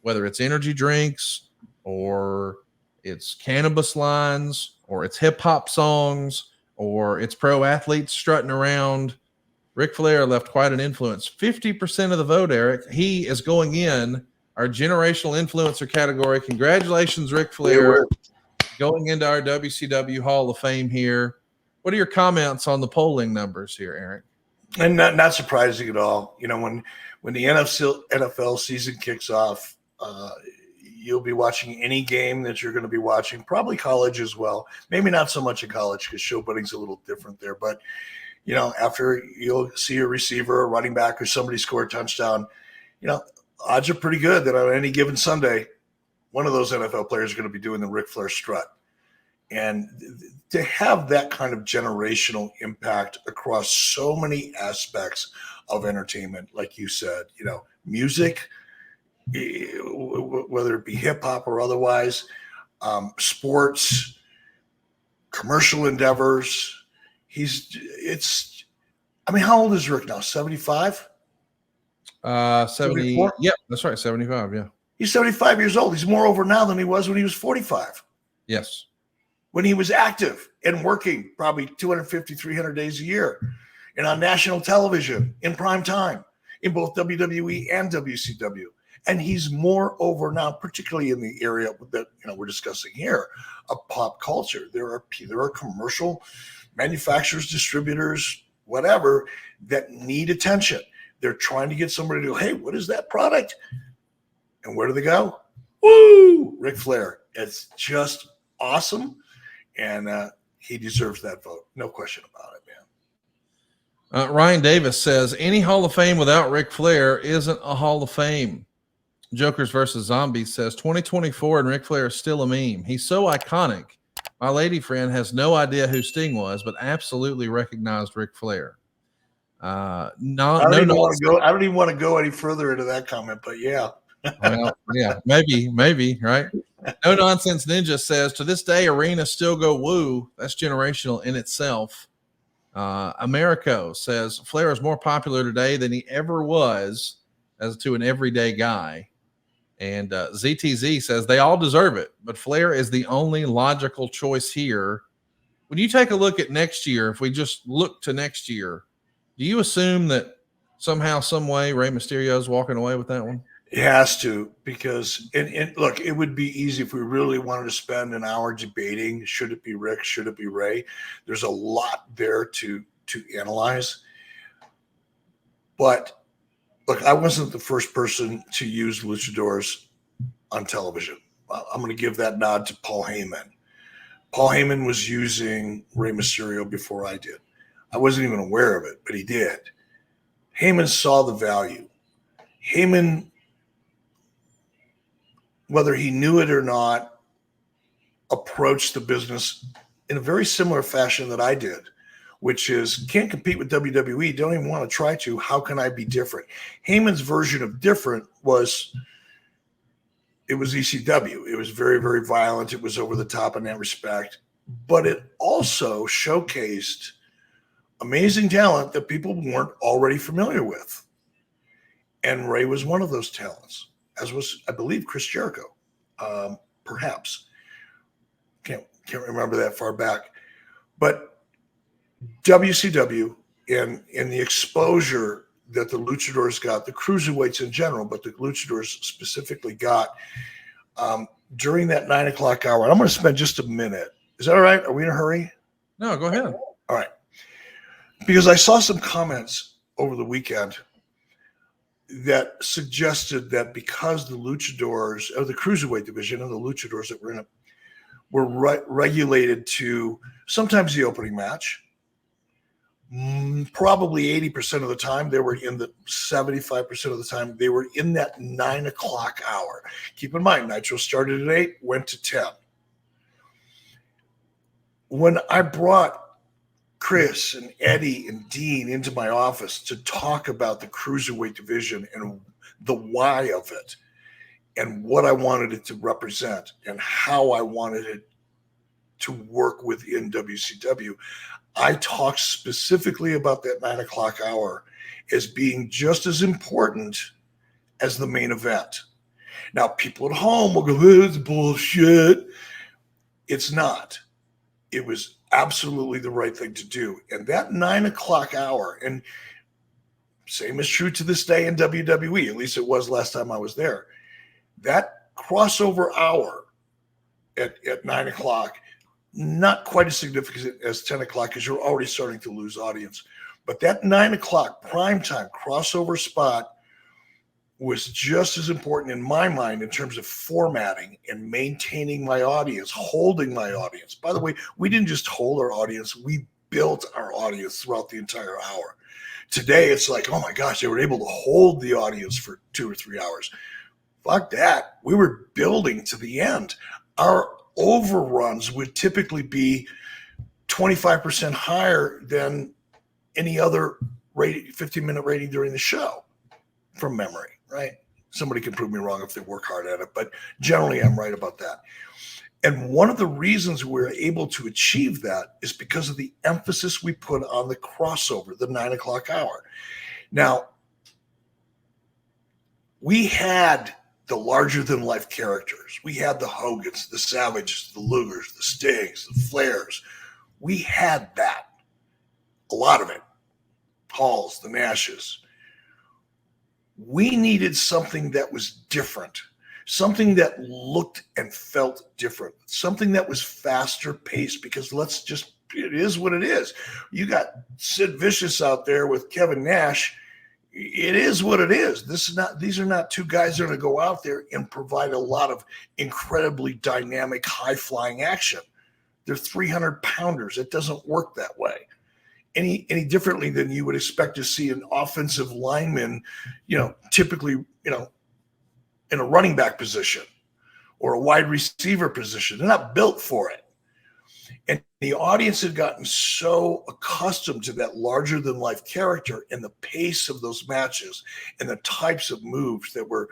whether it's energy drinks or it's cannabis lines or it's hip hop songs or it's pro athletes strutting around, Ric Flair left quite an influence. 50% of the vote, Eric. He is going in our generational influencer category. Congratulations, Ric Flair, going into our WCW Hall of Fame here. What are your comments on the polling numbers here, Eric? And not surprising at all. You know, when the NFL season kicks off, you'll be watching any game that you're going to be watching, probably college as well. Maybe not so much in college because showboating's a little different there. But, you know, after you'll see a receiver, a running back, or somebody score a touchdown, you know, odds are pretty good that on any given Sunday, one of those NFL players is going to be doing the Ric Flair strut. And to have that kind of generational impact across so many aspects of entertainment, like you said, you know, music, whether it be hip hop or otherwise, sports, commercial endeavors. I mean, how old is Rick now? 75? 70. 74? Yep, that's right. 75. Yeah. He's 75 years old. He's more over now than he was when he was 45. Yes. When he was active and working probably 250, 300 days a year and on national television in prime time in both WWE and WCW. And he's more over now, particularly in the area that we're discussing here of pop culture. There are commercial manufacturers, distributors, whatever, that need attention. They're trying to get somebody to go, hey, what is that product? And where do they go? Woo! Ric Flair. It's just awesome. And he deserves that vote. No question about it, man. Ryan Davis says, any Hall of Fame without Ric Flair isn't a Hall of Fame. Jokers versus Zombies says, 2024 and Ric Flair is still a meme. He's so iconic. My lady friend has no idea who Sting was, but absolutely recognized Ric Flair. I don't even want to go any further into that comment, but yeah. Well, yeah, maybe, right? No Nonsense Ninja says, to this day, arenas still go woo. That's generational in itself. Americo says, Flair is more popular today than he ever was as to an everyday guy. And ZTZ says, they all deserve it, but Flair is the only logical choice here. When you take a look at next year, if we just look to next year, do you assume that somehow, some way, Rey Mysterio is walking away with that one? It has to, because and look, it would be easy if we really wanted to spend an hour debating, should it be Rick, should it be Ray? There's a lot there to to analyze. But look, I wasn't the first person to use luchadors on television. I'm going to give that nod to Paul Heyman. Paul Heyman was using Rey Mysterio before I did. I wasn't even aware of it, but he did. Heyman saw the value. Heyman, whether he knew it or not, approached the business in a very similar fashion that I did, which is, can't compete with WWE, don't even want to try to. How can I be different? Heyman's version of different was, it was ECW. It was very, very violent. It was over the top in that respect. But it also showcased amazing talent that people weren't already familiar with. And Ray was one of those talents, as was, I believe, Chris Jericho, perhaps. Can't remember that far back. But WCW and the exposure that the luchadors got, the cruiserweights in general, but the luchadors specifically got during that 9 o'clock hour. And I'm going to spend just a minute. Is that all right? Are we in a hurry? No, go ahead. All right. Because I saw some comments over the weekend that suggested that because the luchadors, or the cruiserweight division and the luchadors that were in it, were regulated to sometimes the opening match, probably 80% of the time, they were in the 75% of the time, they were in that 9 o'clock hour. Keep in mind, Nitro started at 8, went to 10. When I brought Chris and Eddie and Dean into my office to talk about the cruiserweight division and the why of it and what I wanted it to represent and how I wanted it to work within WCW, I talked specifically about that 9 o'clock hour as being just as important as the main event. Now, people at home will go, "It's bullshit." It's not. It was absolutely the right thing to do. And that 9 o'clock hour, and same is true to this day in WWE, at least it was last time I was there, that crossover hour at 9 o'clock, not quite as significant as 10 o'clock because you're already starting to lose audience. But that 9 o'clock primetime crossover spot was just as important in my mind in terms of formatting and maintaining my audience, holding my audience. By the way, we didn't just hold our audience, we built our audience throughout the entire hour. Today, it's like, oh my gosh, they were able to hold the audience for 2 or 3 hours. Fuck that. We were building to the end. Our overruns would typically be 25% higher than any other 15-minute rating during the show from memory, right? Somebody can prove me wrong if they work hard at it, but generally I'm right about that. And one of the reasons we're able to achieve that is because of the emphasis we put on the crossover, the 9 o'clock hour. Now, we had the larger-than-life characters. We had the Hogans, the Savages, the Lugers, the Stings, the Flairs. We had that, a lot of it. Halls, the Nashes. We needed something that was different, something that looked and felt different, something that was faster paced, because it is what it is. You got Sid Vicious out there with Kevin Nash. It is what it is. These are not two guys that are going to go out there and provide a lot of incredibly dynamic, high-flying action. They're 300-pounders. It doesn't work that way any differently than you would expect to see an offensive lineman, typically, in a running back position or a wide receiver position. They're not built for it. And the audience had gotten so accustomed to that larger than life character and the pace of those matches and the types of moves that were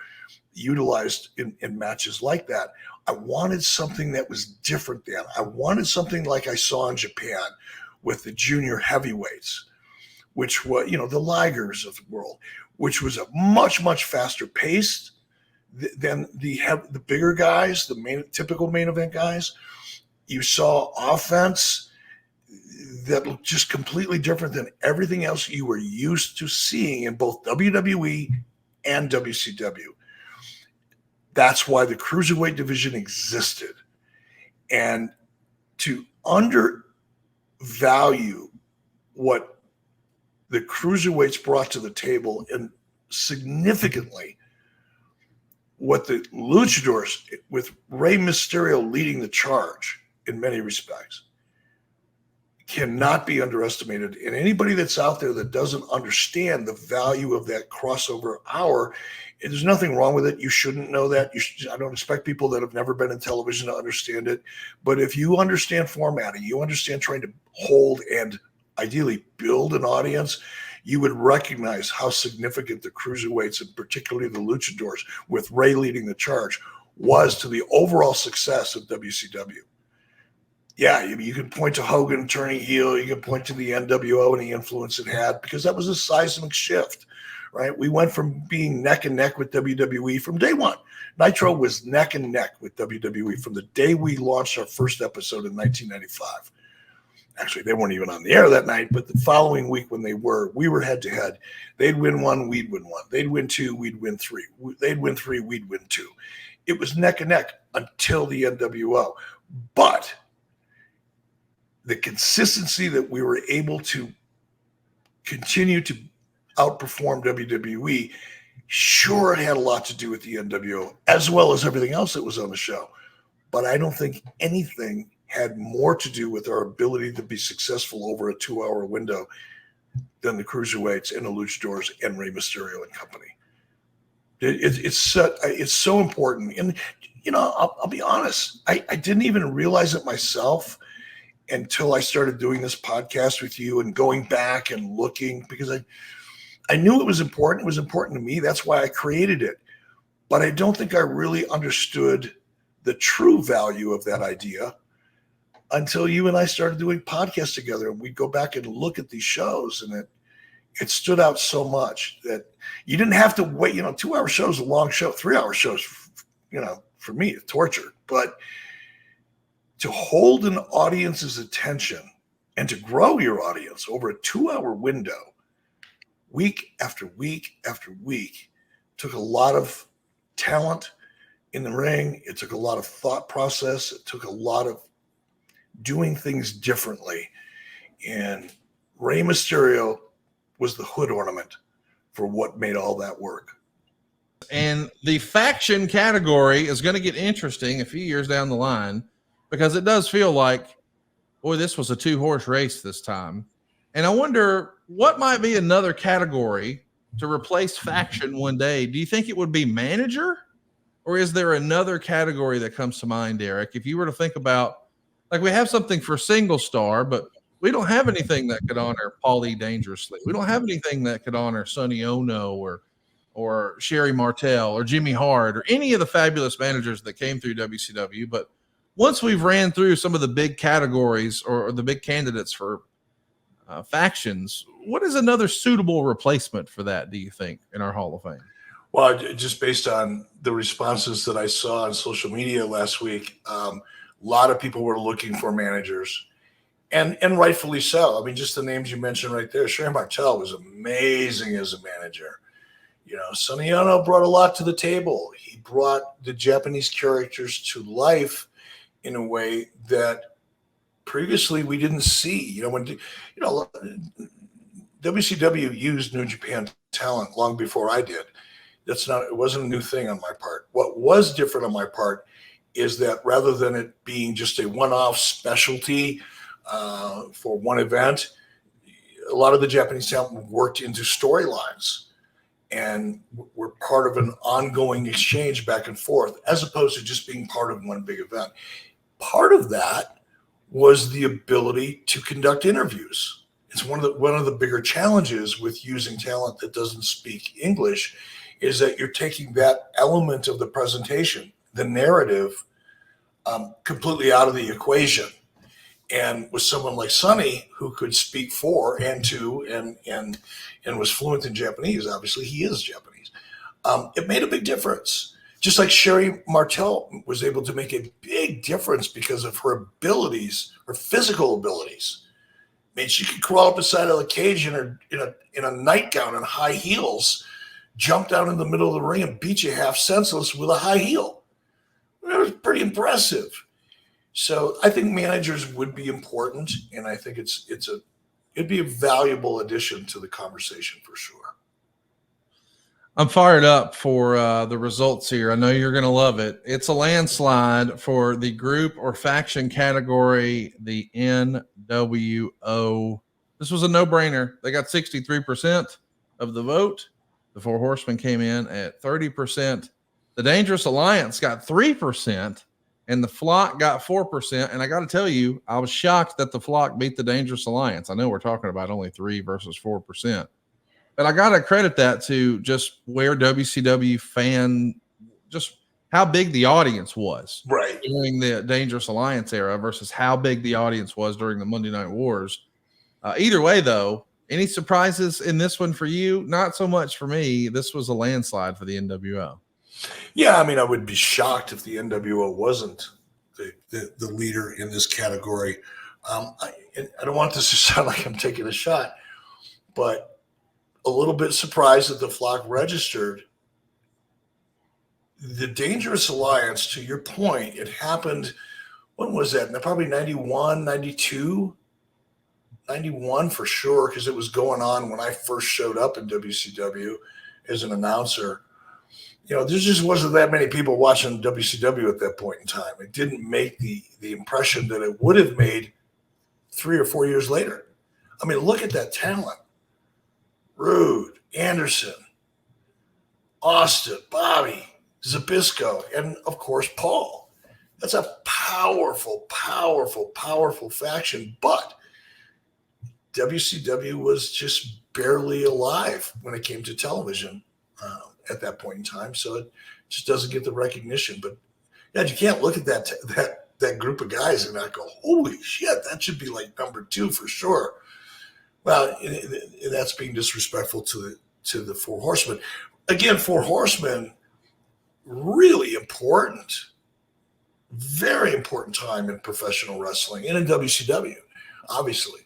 utilized in matches like that. I wanted something that was different then. I wanted something like I saw in Japan with the junior heavyweights, which was, the Ligers of the world, which was a much, much faster pace than the bigger guys, the typical main event guys. You saw offense that looked just completely different than everything else you were used to seeing in both WWE and WCW. That's why the cruiserweight division existed. And to undervalue what the cruiserweights brought to the table, and significantly what the luchadors, with Rey Mysterio leading the charge in many respects, cannot be underestimated. And anybody that's out there that doesn't understand the value of that crossover hour, there's nothing wrong with it. You shouldn't know that. I don't expect people that have never been in television to understand it. But if you understand formatting, you understand trying to hold and ideally build an audience, you would recognize how significant the cruiserweights, and particularly the luchadors, with Rey leading the charge, was to the overall success of WCW. Yeah, you can point to Hogan turning heel. You can point to the NWO and the influence it had, because that was a seismic shift, right? We went from being neck and neck with WWE from day one. Nitro was neck and neck with WWE from the day we launched our first episode in 1995. Actually, they weren't even on the air that night, but the following week when we were head to head. They'd win one, we'd win one. They'd win two, we'd win three. They'd win three, we'd win two. It was neck and neck until the NWO. But the consistency that we were able to continue to outperform WWE sure had a lot to do with the NWO, as well as everything else that was on the show. But I don't think anything had more to do with our ability to be successful over a 2-hour window than the cruiserweights and the luchadors and Rey Mysterio and company. It's so important. And, I'll be honest, I didn't even realize it myself until I started doing this podcast with you and going back and looking, because I knew it was important. It was important to me. That's why I created it. But I don't think I really understood the true value of that idea until you and I started doing podcasts together, and we'd go back and look at these shows, and it stood out so much that you didn't have to wait. 2-hour shows, a long show, 3-hour shows, for me, it's torture. But to hold an audience's attention and to grow your audience over a 2-hour window, week after week after week, took a lot of talent in the ring. It took a lot of thought process. It took a lot of doing things differently. And Rey Mysterio was the hood ornament for what made all that work. And the faction category is going to get interesting a few years down the line, because it does feel like, boy, this was a 2-horse race this time. And I wonder what might be another category to replace faction one day. Do you think it would be manager, or is there another category that comes to mind, Derek? If you were to think about, like, we have something for single star, but we don't have anything that could honor Paulie Dangerously. We don't have anything that could honor Sonny Ono or Sherry Martel or Jimmy Hart or any of the fabulous managers that came through WCW. But once we've ran through some of the big categories or the big candidates for factions, what is another suitable replacement for that, do you think, in our Hall of Fame? Well, just based on the responses that I saw on social media last week, a lot of people were looking for managers, and rightfully so. I mean, just the names you mentioned right there. Sherry Martel was amazing as a manager. Sonny Ono brought a lot to the table. He brought the Japanese characters to life in a way that previously we didn't see. When WCW used New Japan talent long before I did. It wasn't a new thing on my part. What was different on my part is that rather than it being just a one-off specialty for one event, a lot of the Japanese talent worked into storylines and were part of an ongoing exchange back and forth, as opposed to just being part of one big event. Part of that was the ability to conduct interviews. It's one of the bigger challenges with using talent that doesn't speak English, is that you're taking that element of the presentation, the narrative, completely out of the equation. And with someone like Sonny, who could speak 4 and 2 and was fluent in Japanese, obviously he is Japanese, it made a big difference. Just like Sherry Martel was able to make a big difference because of her abilities, her physical abilities. I mean, she could crawl up inside of a cage in a nightgown and high heels, jump down in the middle of the ring and beat you half senseless with a high heel. It was pretty impressive. So I think managers would be important, and I think it's it'd be a valuable addition to the conversation for sure. I'm fired up for the results here. I know you're going to love it. It's a landslide for the group or faction category, the NWO. This was a no-brainer. They got 63% of the vote. The Four Horsemen came in at 30%. The Dangerous Alliance got 3%, and the Flock got 4%. And I got to tell you, I was shocked that the Flock beat the Dangerous Alliance. I know we're talking about only 3 versus 4%. But I got to credit that to just where WCW just how big the audience was right during the Dangerous Alliance era versus how big the audience was during the Monday Night Wars. Either way, though, any surprises in this one for you? Not so much for me. This was a landslide for the NWO. Yeah, I mean, I would be shocked if the NWO wasn't the leader in this category. I don't want this to sound like I'm taking a shot, but a little bit surprised that the Flock registered. The Dangerous Alliance, to your point, it happened, when was that? Probably 91, 92, 91 for sure, because it was going on when I first showed up in WCW as an announcer. There just wasn't that many people watching WCW at that point in time. It didn't make the impression that it would have made 3 or 4 years later. I mean, look at that talent. Rude, Anderson, Austin, Bobby, Zbyszko, and of course, Paul. That's a powerful, powerful, powerful faction. But WCW was just barely alive when it came to television at that point in time. So it just doesn't get the recognition. But yeah, you can't look at that group of guys and not go, holy shit, that should be like number 2 for sure. Well, that's being disrespectful to the Four Horsemen. Again, Four Horsemen, really important, very important time in professional wrestling and in WCW, obviously.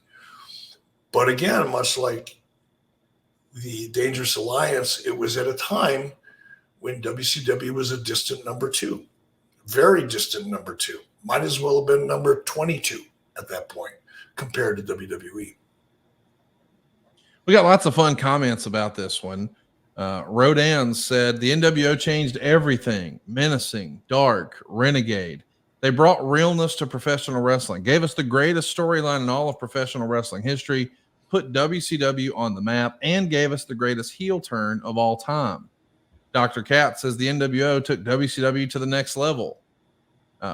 But again, much like the Dangerous Alliance, it was at a time when WCW was a distant number 2, very distant number 2. Might as well have been number 22 at that point compared to WWE. We got lots of fun comments about this one. Rodan said the NWO changed everything: menacing, dark, renegade. They brought realness to professional wrestling, gave us the greatest storyline in all of professional wrestling history, put WCW on the map, and gave us the greatest heel turn of all time. Dr. Katz says the NWO took WCW to the next level.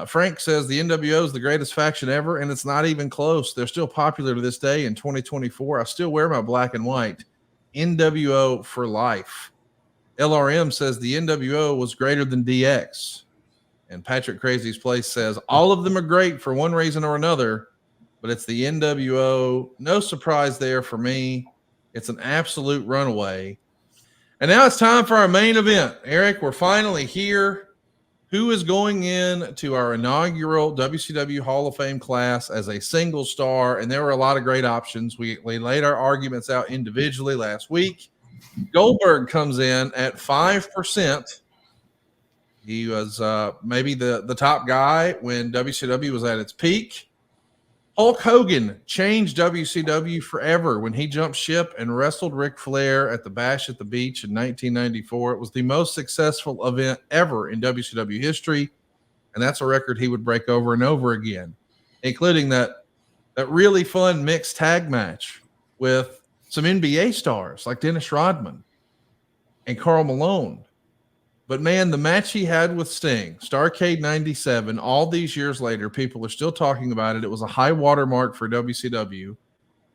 Frank says the NWO is the greatest faction ever, and it's not even close. They're still popular to this day in 2024. I still wear my black and white. NWO for life. LRM says the NWO was greater than DX. And Patrick Crazy's Place says all of them are great for one reason or another, but it's the NWO. No surprise there for me. It's an absolute runaway. And now it's time for our main event. Eric, we're finally here. Who is going in to our inaugural WCW Hall of Fame class as a single star? And there were a lot of great options. We laid our arguments out individually last week. Goldberg comes in at 5%. He was maybe the top guy when WCW was at its peak. Hulk Hogan changed WCW forever when he jumped ship and wrestled Ric Flair at the Bash at the Beach in 1994. It was the most successful event ever in WCW history, and that's a record he would break over and over again, including that really fun mixed tag match with some NBA stars like Dennis Rodman and Karl Malone. But man, the match he had with Sting, Starrcade 97, all these years later, people are still talking about it. It was a high watermark for WCW.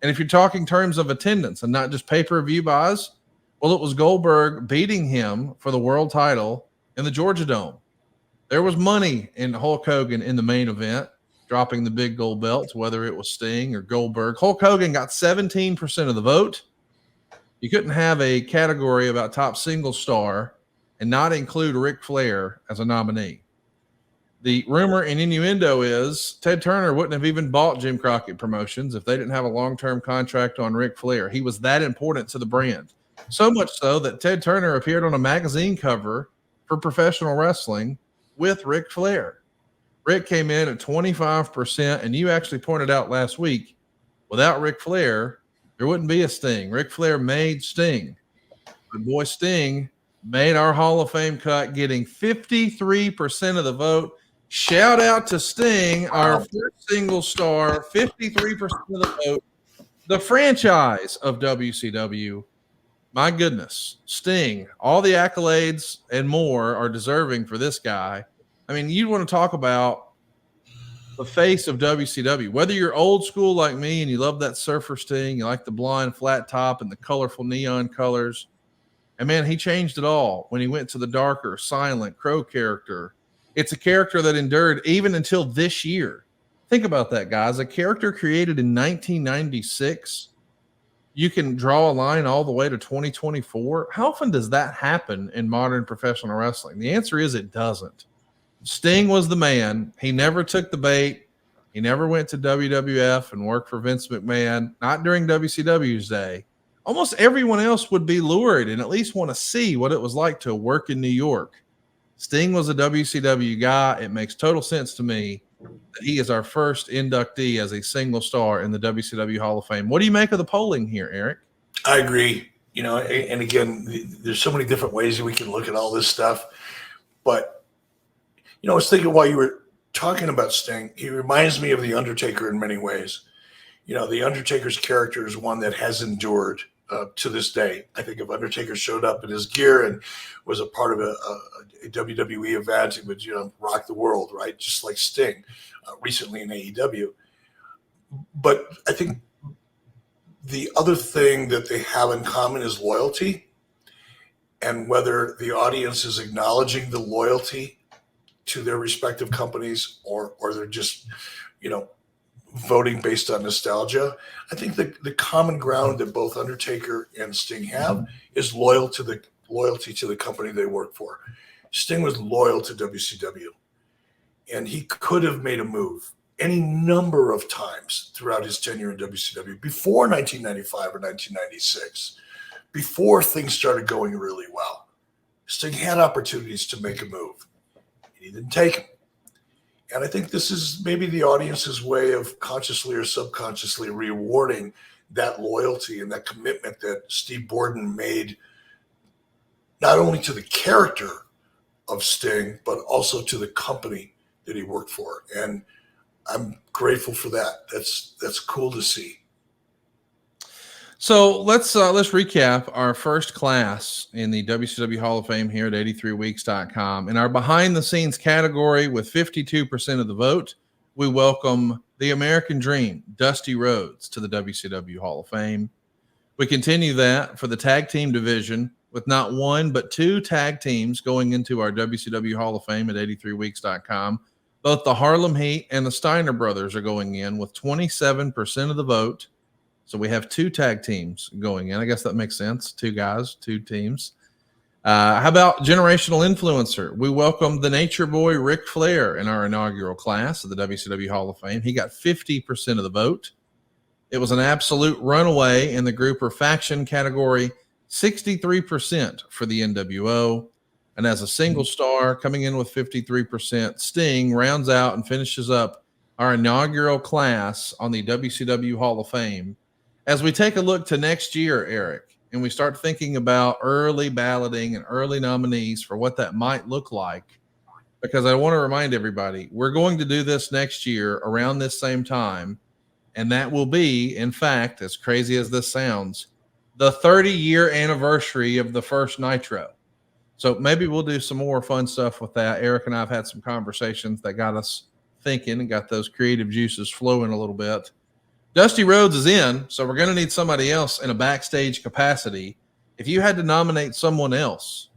And if you're talking terms of attendance and not just pay-per-view buys, well, it was Goldberg beating him for the world title in the Georgia Dome. There was money in Hulk Hogan in the main event, dropping the big gold belts, whether it was Sting or Goldberg. Hulk Hogan got 17% of the vote. You couldn't have a category about top single star and not include Ric Flair as a nominee. The rumor and innuendo is Ted Turner wouldn't have even bought Jim Crockett Promotions if they didn't have a long-term contract on Ric Flair. He was that important to the brand. So much so that Ted Turner appeared on a magazine cover for professional wrestling with Ric Flair. Ric came in at 25%, and you actually pointed out last week, without Ric Flair, there wouldn't be a Sting. Ric Flair made Sting. But boy, Sting made our Hall of Fame cut, getting 53% of the vote. Shout out to Sting, our first single star, 53% of the vote. The franchise of WCW. My goodness, Sting, all the accolades and more are deserving for this guy. I mean, you want to talk about the face of WCW, whether you're old school like me and you love that surfer Sting, you like the blind flat top and the colorful neon colors. And man, he changed it all when he went to the darker, silent Crow character. It's a character that endured even until this year. Think about that, guys. A character created in 1996. You can draw a line all the way to 2024. How often does that happen in modern professional wrestling? The answer is it doesn't. Sting was the man. He never took the bait. He never went to WWF and worked for Vince McMahon, not during WCW's day. Almost everyone else would be lured and at least want to see what it was like to work in New York. Sting was a WCW guy. It makes total sense to me that he is our first inductee as a single star in the WCW Hall of Fame. What do you make of the polling here, Eric? I agree. You know, and again, there's so many different ways that we can look at all this stuff. But, you know, I was thinking while you were talking about Sting, he reminds me of The Undertaker in many ways. You know, The Undertaker's character is one that has endured to this day. I think if Undertaker showed up in his gear and was a part of a WWE event, it would, you know, rock the world, right? Just like Sting recently in AEW. But I think the other thing that they have in common is loyalty, and whether the audience is acknowledging the loyalty to their respective companies or they're just, you know, voting based on nostalgia. I think the common ground that both Undertaker and Sting have is loyalty to the company they work for. Sting was loyal to WCW, and he could have made a move any number of times throughout his tenure in WCW before 1995 or 1996, before things started going really well. Sting had opportunities to make a move, and he didn't take them. And I think this is maybe the audience's way of consciously or subconsciously rewarding that loyalty and that commitment that Steve Borden made, not only to the character of Sting, but also to the company that he worked for. And I'm grateful for that. That's cool to see. So let's recap our first class in the WCW Hall of Fame here at 83weeks.com. In our behind the scenes category with 52% of the vote, we welcome the American Dream, Dusty Rhodes, to the WCW Hall of Fame. We continue that for the tag team division with not one, but two tag teams going into our WCW Hall of Fame at 83weeks.com. Both the Harlem Heat and the Steiner brothers are going in with 27% of the vote. So we have two tag teams going in. I guess that makes sense. Two guys, two teams. How about generational influencer? We welcome the Nature Boy Ric Flair in our inaugural class of the WCW Hall of Fame. He got 50% of the vote. It was an absolute runaway in the group or faction category, 63% for the NWO. And as a single star coming in with 53%, Sting rounds out and finishes up our inaugural class on the WCW Hall of Fame. As we take a look to next year, Eric, and we start thinking about early balloting and early nominees for what that might look like, because I want to remind everybody, we're going to do this next year around this same time, and that will be, in fact, as crazy as this sounds, the 30-year anniversary of the first Nitro. So maybe we'll do some more fun stuff with that. Eric and I have had some conversations that got us thinking and got those creative juices flowing a little bit. Dusty Rhodes is in, so we're going to need somebody else in a backstage capacity. If you had to nominate someone else,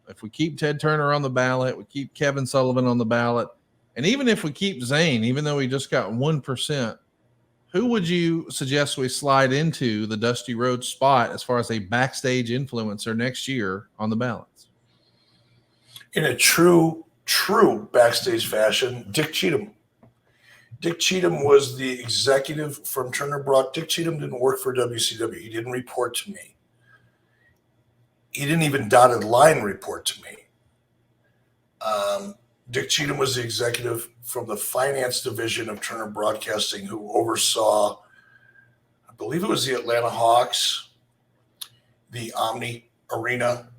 if we keep Ted Turner on the ballot, we keep Kevin Sullivan on the ballot, and even if we keep Zane, even though he just got 1%, who would you suggest we slide into the Dusty Rhodes spot as far as a backstage influencer next year on the ballots? In a true backstage fashion, Dick Cheatham. Dick Cheatham was the executive from Turner Broad. Dick Cheatham didn't work for WCW. He didn't report to me. He didn't even dotted line report to me. Dick Cheatham was the executive from the finance division of Turner Broadcasting who oversaw I believe it was the Atlanta Hawks, the Omni Arena,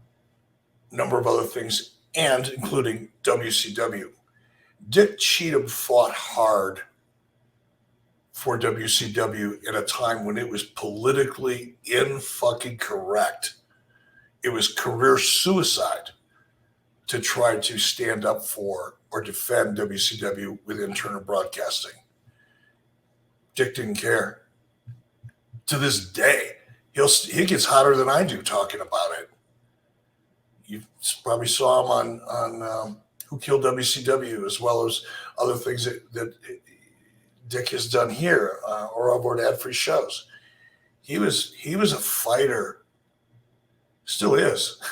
number of other things, and including WCW. Dick Cheatham fought hard for WCW at a time when it was politically in-fucking correct. It was career suicide to try to stand up for or defend WCW within Turner Broadcasting. Dick didn't care. To this day, he gets hotter than I do talking about it. You probably saw him on Who Killed WCW, as well as other things that Dick has done here or over at ad-free shows. He was a fighter, still is.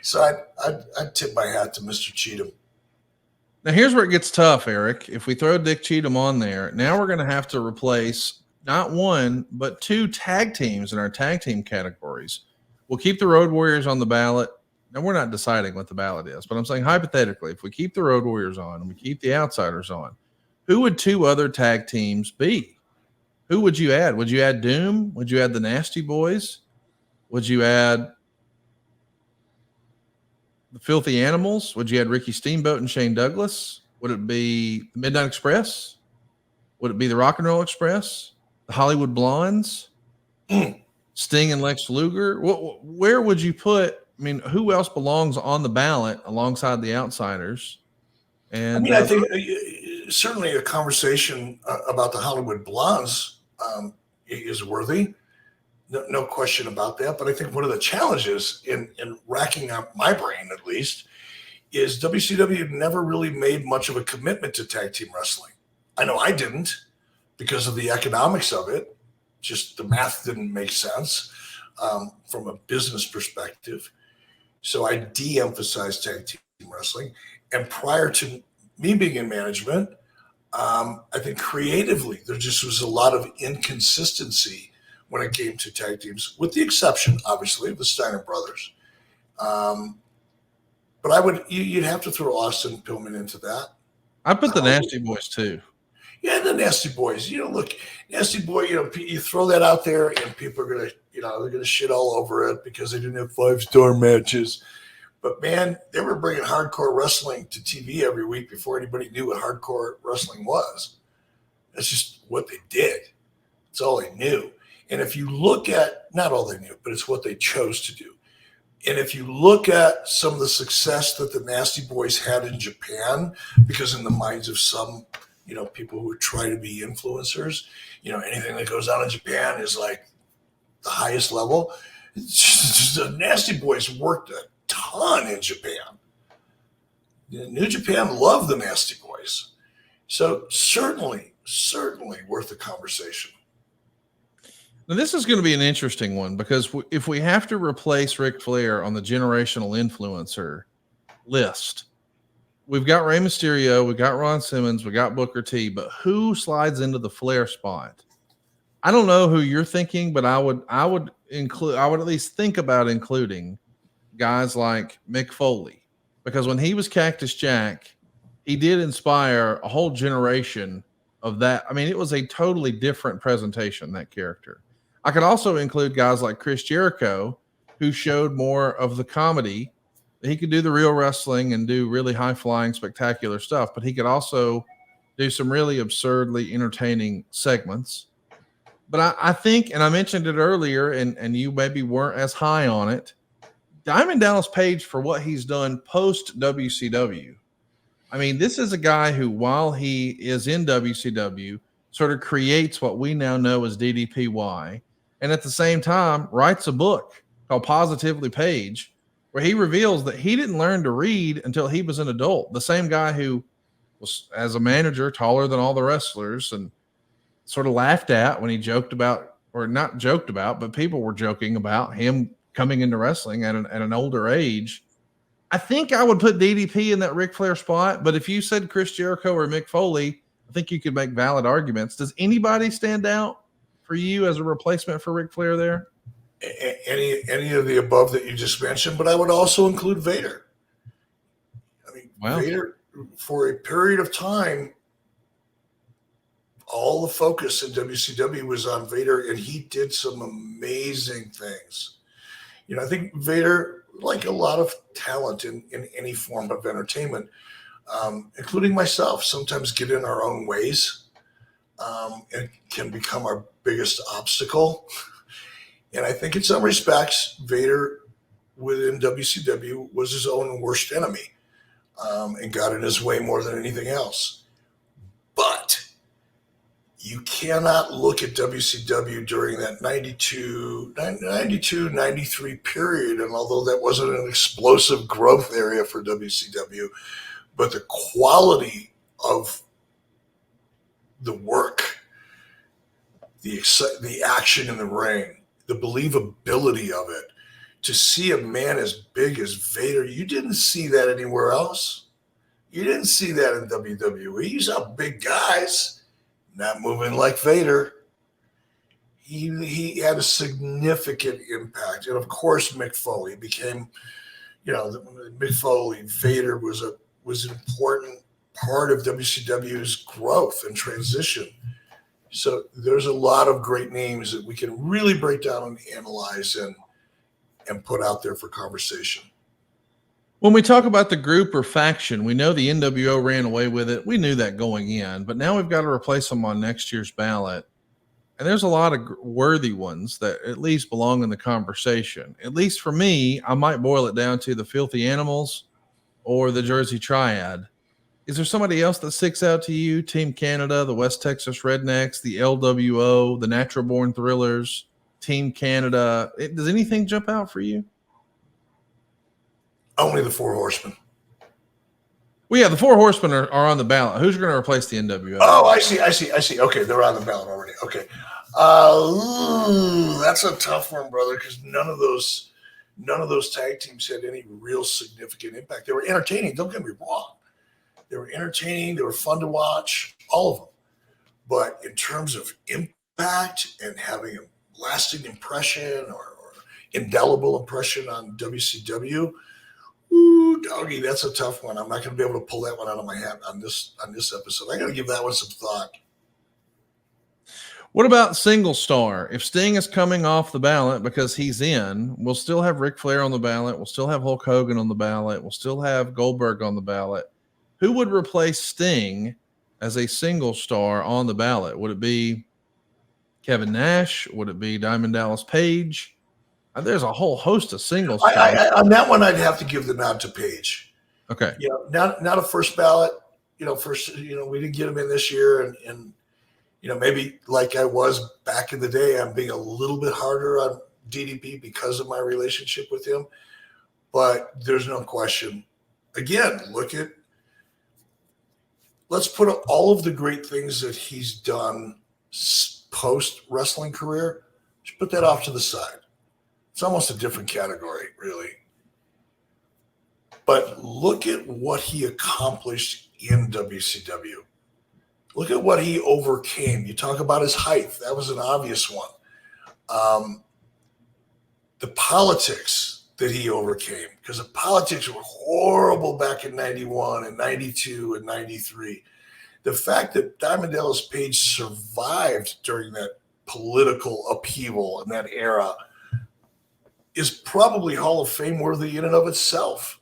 So I'd tip my hat to Mr. Cheatham. Now here's where it gets tough, Eric. If we throw Dick Cheatham on there, now we're going to have to replace not one but two tag teams in our tag team categories. We'll keep the Road Warriors on the ballot. Now we're not deciding what the ballot is, but I'm saying hypothetically, if we keep the Road Warriors on and we keep the Outsiders on, who would two other tag teams be? Who would you add? Would you add Doom? Would you add the Nasty Boys? Would you add the Filthy Animals? Would you add Ricky Steamboat and Shane Douglas? Would it be the Midnight Express? Would it be the Rock and Roll Express? The Hollywood Blondes? Sting and Lex Luger? Where would you put? I mean, who else belongs on the ballot alongside the Outsiders? And I think certainly a conversation about the Hollywood Blondes is worthy. No question about that. But I think one of the challenges in racking up my brain, at least, is WCW never really made much of a commitment to tag team wrestling. I know I didn't because of the economics of it. Just the math didn't make sense from a business perspective. So I de-emphasized tag team wrestling. And prior to me being in management, I think creatively there just was a lot of inconsistency when it came to tag teams, with the exception, obviously, of the Steiner brothers. But you'd have to throw Austin Pillman into that. I put the Nasty Boys too. Yeah, the Nasty Boys. Look, Nasty Boy. You throw that out there, and people are gonna, they're gonna shit all over it because they didn't have 5-star matches. But man, they were bringing hardcore wrestling to TV every week before anybody knew what hardcore wrestling was. That's just what they did. It's all they knew. And if you look at, not all they knew, but it's what they chose to do. And if you look at some of the success that the Nasty Boys had in Japan, because in the minds of some, people who would try to be influencers, anything that goes on in Japan is like the highest level. The Nasty Boys worked a ton in Japan. New Japan loved the Nasty Boys. So certainly worth a conversation. Now, this is going to be an interesting one because if we have to replace Ric Flair on the generational influencer list, we've got Rey Mysterio, we've got Ron Simmons, we got Booker T, but who slides into the Flair spot? I don't know who you're thinking, but I would at least think about including guys like Mick Foley, because when he was Cactus Jack, he did inspire a whole generation of that. I mean, it was a totally different presentation, that character. I could also include guys like Chris Jericho, who showed more of the comedy. He could do the real wrestling and do really high-flying, spectacular stuff, but he could also do some really absurdly entertaining segments. But I think, and I mentioned it earlier, and you maybe weren't as high on it, Diamond Dallas Page, for what he's done post WCW. I mean, this is a guy who, while he is in WCW, sort of creates what we now know as DDPY, and at the same time writes a book called Positively Page, where he reveals that he didn't learn to read until he was an adult. The same guy who was, as a manager, taller than all the wrestlers and sort of laughed at when he joked about, or not joked about, but people were joking about him coming into wrestling at an older age. I think I would put DDP in that Ric Flair spot, but if you said Chris Jericho or Mick Foley, I think you could make valid arguments. Does anybody stand out for you as a replacement for Ric Flair there? Any of the above that you just mentioned, but I would also include Vader. I mean, wow. Vader, for a period of time, all the focus in WCW was on Vader, and he did some amazing things. You know, I think Vader, like a lot of talent in any form of entertainment, including myself, sometimes get in our own ways and can become our biggest obstacle. And I think in some respects, Vader within WCW was his own worst enemy and got in his way more than anything else. But you cannot look at WCW during that 92, 93 period. And although that wasn't an explosive growth area for WCW, but the quality of the work, the action in the ring, the believability of it, to see a man as big as Vader, you didn't see that anywhere else. You didn't see that in WWE. You saw big guys not moving like Vader. He had a significant impact. And of course, Mick Foley became, Mick Foley, Vader was an important part of WCW's growth and transition. So there's a lot of great names that we can really break down and analyze and put out there for conversation. When we talk about the group or faction, we know the NWO ran away with it. We knew that going in, but now we've got to replace them on next year's ballot. And there's a lot of worthy ones that at least belong in the conversation. At least for me, I might boil it down to the Filthy Animals or the Jersey Triad. Is there somebody else that sticks out to you? Team Canada, the West Texas Rednecks, the LWO, the Natural Born Thrillers, Team Canada. Does anything jump out for you? Only the Four Horsemen. Well, yeah, the Four Horsemen are on the ballot. Who's going to replace the NWO? Oh, I see. Okay, they're on the ballot already. Okay. That's a tough one, brother, because none of those tag teams had any real significant impact. They were entertaining. Don't get me wrong. They were entertaining. They were fun to watch, all of them. But in terms of impact and having a lasting impression or indelible impression on WCW, ooh, doggy, that's a tough one. I'm not going to be able to pull that one out of my hat on this episode. I got to give that one some thought. What about single star? If Sting is coming off the ballot because he's in, we'll still have Ric Flair on the ballot. We'll still have Hulk Hogan on the ballot. We'll still have Goldberg on the ballot. Who would replace Sting as a single star on the ballot? Would it be Kevin Nash? Would it be Diamond Dallas Page? There's a whole host of single stars. On that one, I'd have to give the nod to Page. Okay. Not a first ballot. We didn't get him in this year, and maybe like I was back in the day, I'm being a little bit harder on DDP because of my relationship with him. But there's no question. Again, let's put all of the great things that he's done post wrestling career. Just put that off to the side. It's almost a different category, really. But look at what he accomplished in WCW. Look at what he overcame. You talk about his height. That was an obvious one. The politics that he overcame, because the politics were horrible back in 91 and 92 and 93. The fact that Diamond Dallas Page survived during that political upheaval in that era is probably Hall of Fame worthy in and of itself.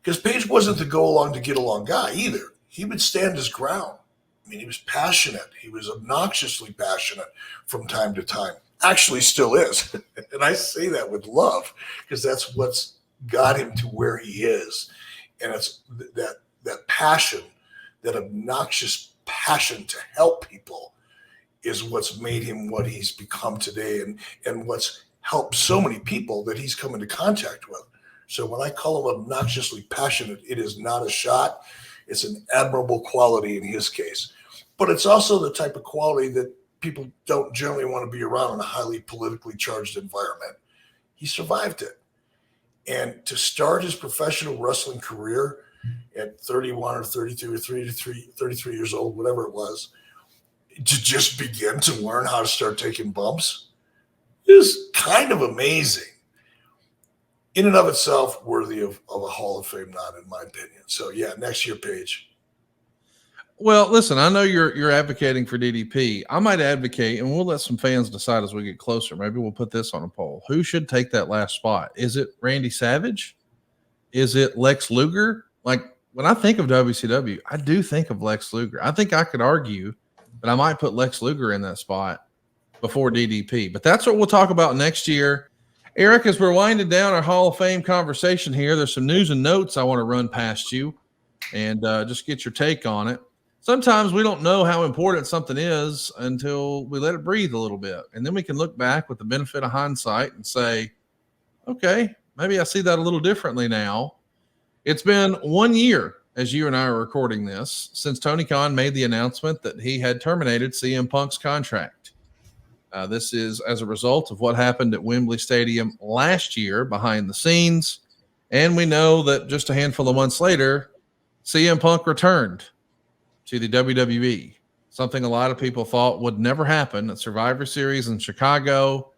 Because Page wasn't the go along to get along guy either. He would stand his ground. I mean, he was passionate. He was obnoxiously passionate from time to time. Actually still is. And I say that with love because that's what's got him to where he is. And it's that passion, that obnoxious passion to help people is what's made him what he's become today and what's helped so many people that he's come into contact with. So when I call him obnoxiously passionate, it is not a shot. It's an admirable quality in his case. But it's also the type of quality that people don't generally want to be around in a highly politically charged environment. He survived it. And to start his professional wrestling career at 31 or 32 or 33 years old, whatever it was, to just begin to learn how to start taking bumps is kind of amazing. In and of itself, worthy of a Hall of Fame nod, in my opinion. So, yeah, next year, Page. Well, listen, I know you're advocating for DDP. I might advocate, and we'll let some fans decide as we get closer. Maybe we'll put this on a poll. Who should take that last spot? Is it Randy Savage? Is it Lex Luger? Like, when I think of WCW, I do think of Lex Luger. I think I could argue that I might put Lex Luger in that spot before DDP. But that's what we'll talk about next year. Eric, as we're winding down our Hall of Fame conversation here, there's some news and notes I want to run past you and just get your take on it. Sometimes we don't know how important something is until we let it breathe a little bit. And then we can look back with the benefit of hindsight and say, okay, maybe I see that a little differently now. It's been 1 year, as you and I are recording this, since Tony Khan made the announcement that he had terminated CM Punk's contract. This is as a result of what happened at Wembley Stadium last year behind the scenes. And we know that just a handful of months later, CM Punk returned to the WWE, something a lot of people thought would never happen at Survivor Series in Chicago.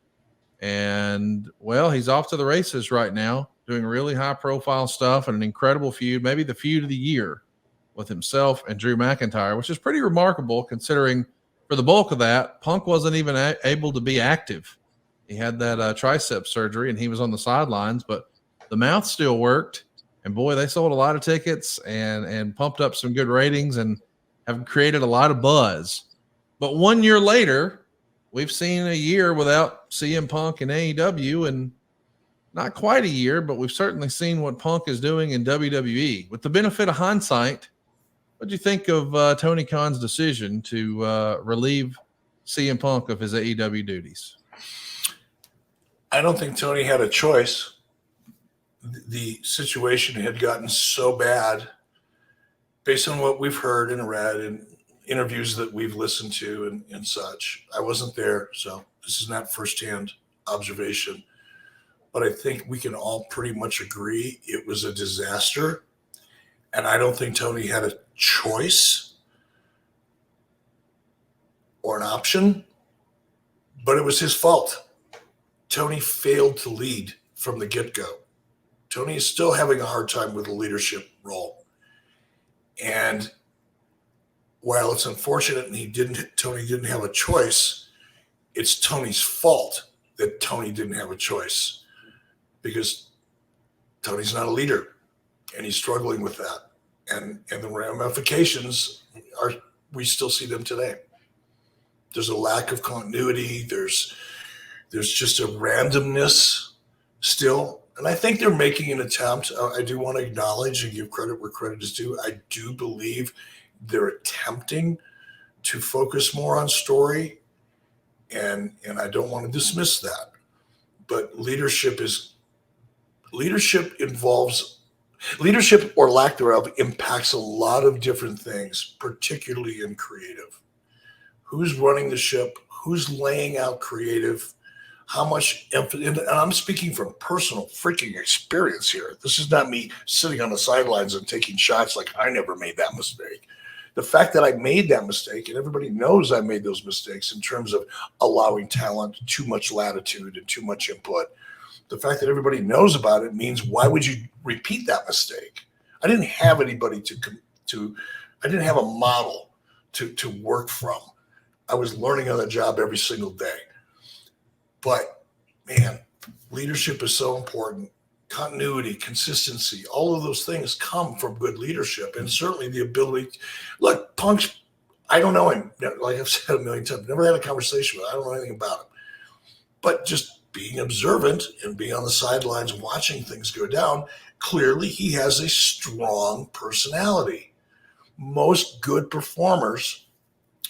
And, well, he's off to the races right now, doing really high-profile stuff and an incredible feud, maybe the feud of the year with himself and Drew McIntyre, which is pretty remarkable considering – for the bulk of that, Punk wasn't even able to be active. He had that tricep surgery and he was on the sidelines, but the mouth still worked. And boy, they sold a lot of tickets and pumped up some good ratings and have created a lot of buzz. But 1 year later, we've seen a year without CM Punk in AEW, and not quite a year, but we've certainly seen what Punk is doing in WWE. With the benefit of hindsight, what do you think of Tony Khan's decision to relieve CM Punk of his AEW duties? I don't think Tony had a choice. The situation had gotten so bad based on what we've heard and read and interviews that we've listened to and such. I wasn't there, so this is not firsthand observation. But I think we can all pretty much agree it was a disaster. And I don't think Tony had a choice or an option, but it was his fault. Tony failed to lead from the get-go. Tony is still having a hard time with the leadership role. And while it's unfortunate and Tony didn't have a choice, it's Tony's fault that Tony didn't have a choice, because Tony's not a leader and he's struggling with that. And the ramifications are, we still see them today. There's a lack of continuity. There's just a randomness still. And I think they're making an attempt. I do want to acknowledge and give credit where credit is due. I do believe they're attempting to focus more on story. And I don't want to dismiss that. But leadership or lack thereof impacts a lot of different things, particularly in creative. Who's running the ship? Who's laying out creative? How much emphasis? And I'm speaking from personal freaking experience here. This is not me sitting on the sidelines and taking shots like I never made that mistake. The fact that I made that mistake, and everybody knows I made those mistakes in terms of allowing talent too much latitude and too much input. The fact that everybody knows about it means, why would you repeat that mistake? I didn't have anybody I didn't have a model to work from. I was learning on the job every single day. But man, leadership is so important. Continuity, consistency, all of those things come from good leadership, and certainly the ability. Look, Punk's, I don't know him. Like I've said a million times, never had a conversation with him. I don't know anything about him. But just being observant and being on the sidelines watching things go down, clearly he has a strong personality. Most good performers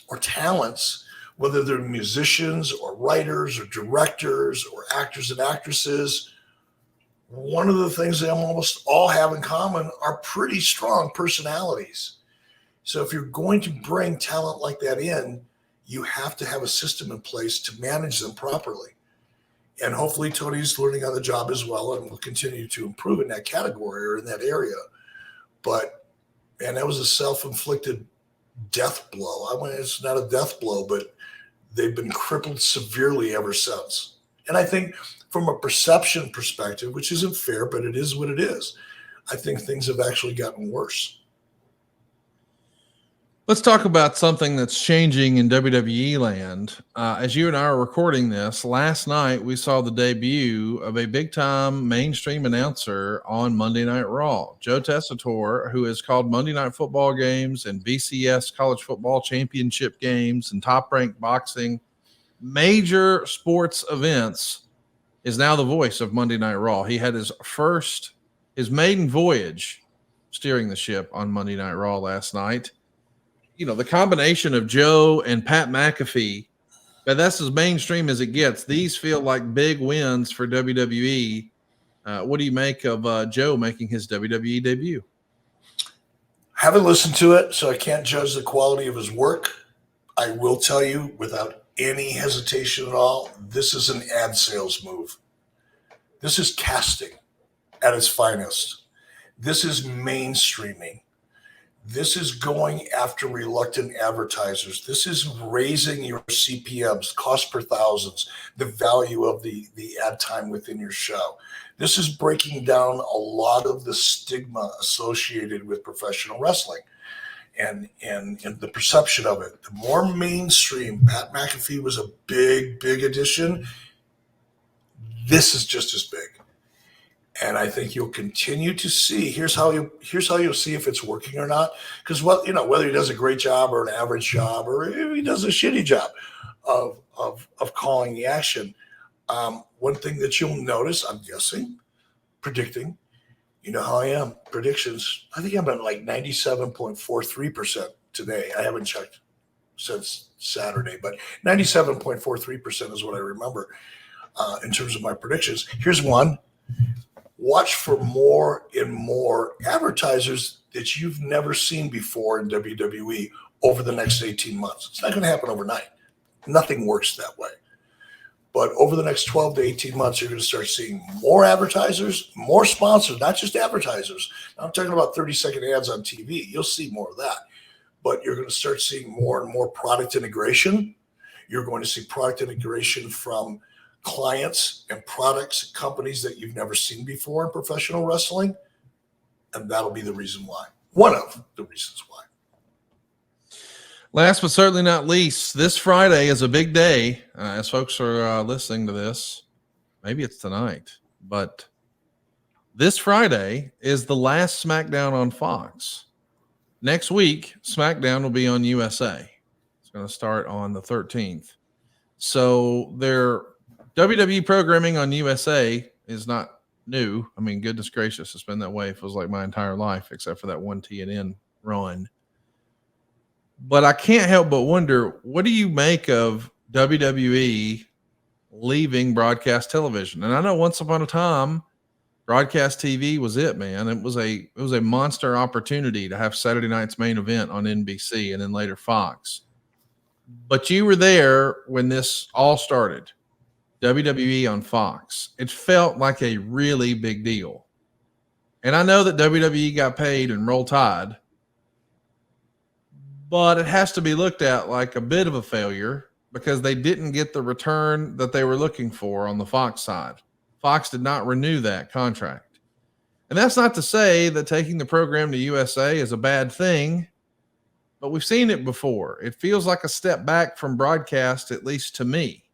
or talents, whether they're musicians or writers or directors or actors and actresses, one of the things they almost all have in common are pretty strong personalities. So if you're going to bring talent like that in, you have to have a system in place to manage them properly. And hopefully Tony's learning on the job as well and will continue to improve in that category or in that area. But, man, that was a self-inflicted death blow. I mean, it's not a death blow, but they've been crippled severely ever since. And I think from a perception perspective, which isn't fair, but it is what it is, I think things have actually gotten worse. Let's talk about something that's changing in WWE land. As you and I are recording this, last night we saw the debut of a big time mainstream announcer on Monday Night Raw, Joe Tessitore, who has called Monday Night Football games and BCS college football championship games and top ranked boxing, major sports events, is now the voice of Monday Night Raw. He had his maiden voyage steering the ship on Monday Night Raw last night. You know, the combination of Joe and Pat McAfee, but that's as mainstream as it gets. These feel like big wins for WWE. What do you make of Joe making his WWE debut? Haven't listened to it, so I can't judge the quality of his work. I will tell you without any hesitation at all, this is an ad sales move. This is casting at its finest. This is mainstreaming. This is going after reluctant advertisers. This is raising your CPMs, cost per thousands, the value of the ad time within your show. This is breaking down a lot of the stigma associated with professional wrestling and the perception of it. The more mainstream, Pat McAfee was a big addition. This is just as big. And I think you'll continue to see. Here's how you'll see if it's working or not. Because whether he does a great job or an average job, or if he does a shitty job of calling the action. One thing that you'll notice, I'm guessing, predicting, you know how I am, predictions. I think I'm at like 97.43% today. I haven't checked since Saturday, but 97.43% is what I remember in terms of my predictions. Here's one. Watch for more and more advertisers that you've never seen before in WWE over the next 18 months. It's not going to happen overnight. Nothing works that way. But over the next 12 to 18 months, you're going to start seeing more advertisers, more sponsors, not just advertisers. I'm talking about 30-second ads on TV. You'll see more of that. But you're going to start seeing more and more product integration. You're going to see product integration from clients and products and companies that you've never seen before in professional wrestling. And that'll be the reason why. One of the reasons why. Last but certainly not least, this Friday is a big day. As folks are listening to this, maybe it's tonight, but this Friday is the last SmackDown on Fox. Next week, SmackDown will be on USA. It's going to start on the 13th. So their WWE programming on USA is not new. I mean, goodness gracious, it's been that way. It feels like my entire life, except for that one TNN run. But I can't help but wonder, what do you make of WWE leaving broadcast television? And I know once upon a time, broadcast TV was it, man. It was a monster opportunity to have Saturday night's main event on NBC and then later Fox. But you were there when this all started. WWE on Fox. It felt like a really big deal. And I know that WWE got paid and Roll Tide, but it has to be looked at like a bit of a failure because they didn't get the return that they were looking for on the Fox side. Fox did not renew that contract. And that's not to say that taking the program to USA is a bad thing, but we've seen it before. It feels like a step back from broadcast, at least to me.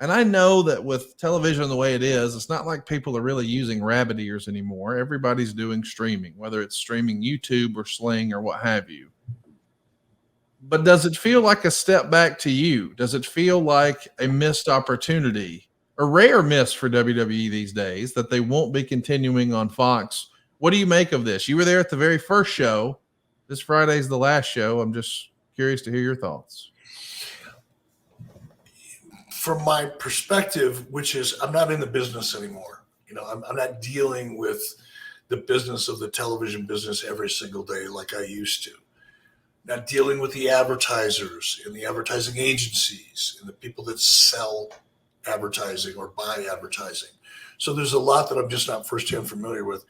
And I know that with television the way it is, it's not like people are really using rabbit ears anymore. Everybody's doing streaming, whether it's streaming YouTube or Sling or what have you. But does it feel like a step back to you? Does it feel like a missed opportunity, a rare miss for WWE these days, that they won't be continuing on Fox? What do you make of this? You were there at the very first show. This Friday's the last show. I'm just curious to hear your thoughts. From my perspective, which is I'm not in the business anymore. I'm not dealing with the business of the television business every single day like I used to. Not dealing with the advertisers and the advertising agencies and the people that sell advertising or buy advertising. So there's a lot that I'm just not firsthand familiar with.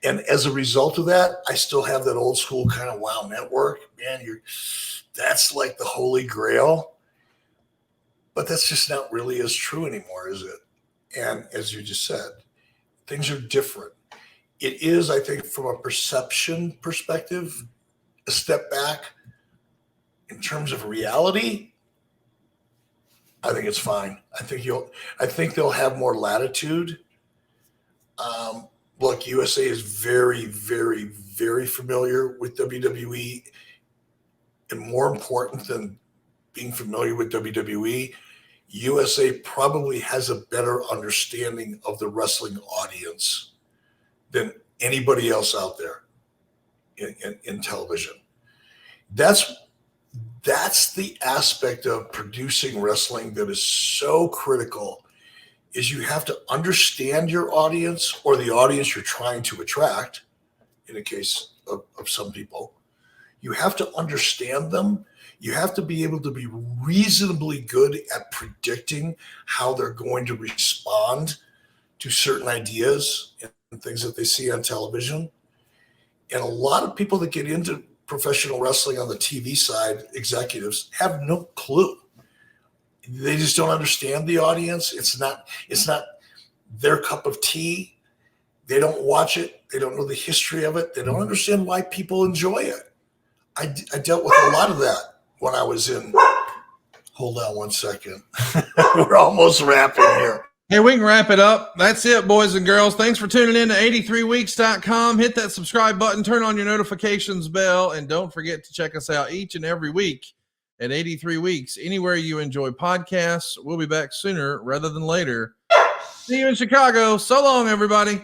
And as a result of that, I still have that old school kind of WOW network. Man, that's like the holy grail. But that's just not really as true anymore, is it? And as you just said, things are different. It is, I think, from a perception perspective, a step back. in terms of reality, I think it's fine. I think they'll have more latitude. Look, USA is very, very, very familiar with WWE, and more important than being familiar with WWE, USA probably has a better understanding of the wrestling audience than anybody else out there in television. That's the aspect of producing wrestling that is so critical, is you have to understand your audience, or the audience you're trying to attract, in the case of some people. You have to understand them. You have to be able to be reasonably good at predicting how they're going to respond to certain ideas and things that they see on television. And a lot of people that get into professional wrestling on the TV side, executives, have no clue. They just don't understand the audience. It's not their cup of tea. They don't watch it. They don't know the history of it. They don't understand why people enjoy it. I dealt with a lot of that when I was in. Hold on one second. We're almost wrapping here. Hey, we can wrap it up. That's it, boys and girls. Thanks for tuning in to 83weeks.com. Hit that subscribe button, turn on your notifications bell, and don't forget to check us out each and every week at 83 Weeks. Anywhere you enjoy podcasts, we'll be back sooner rather than later. See you in Chicago. So long, everybody.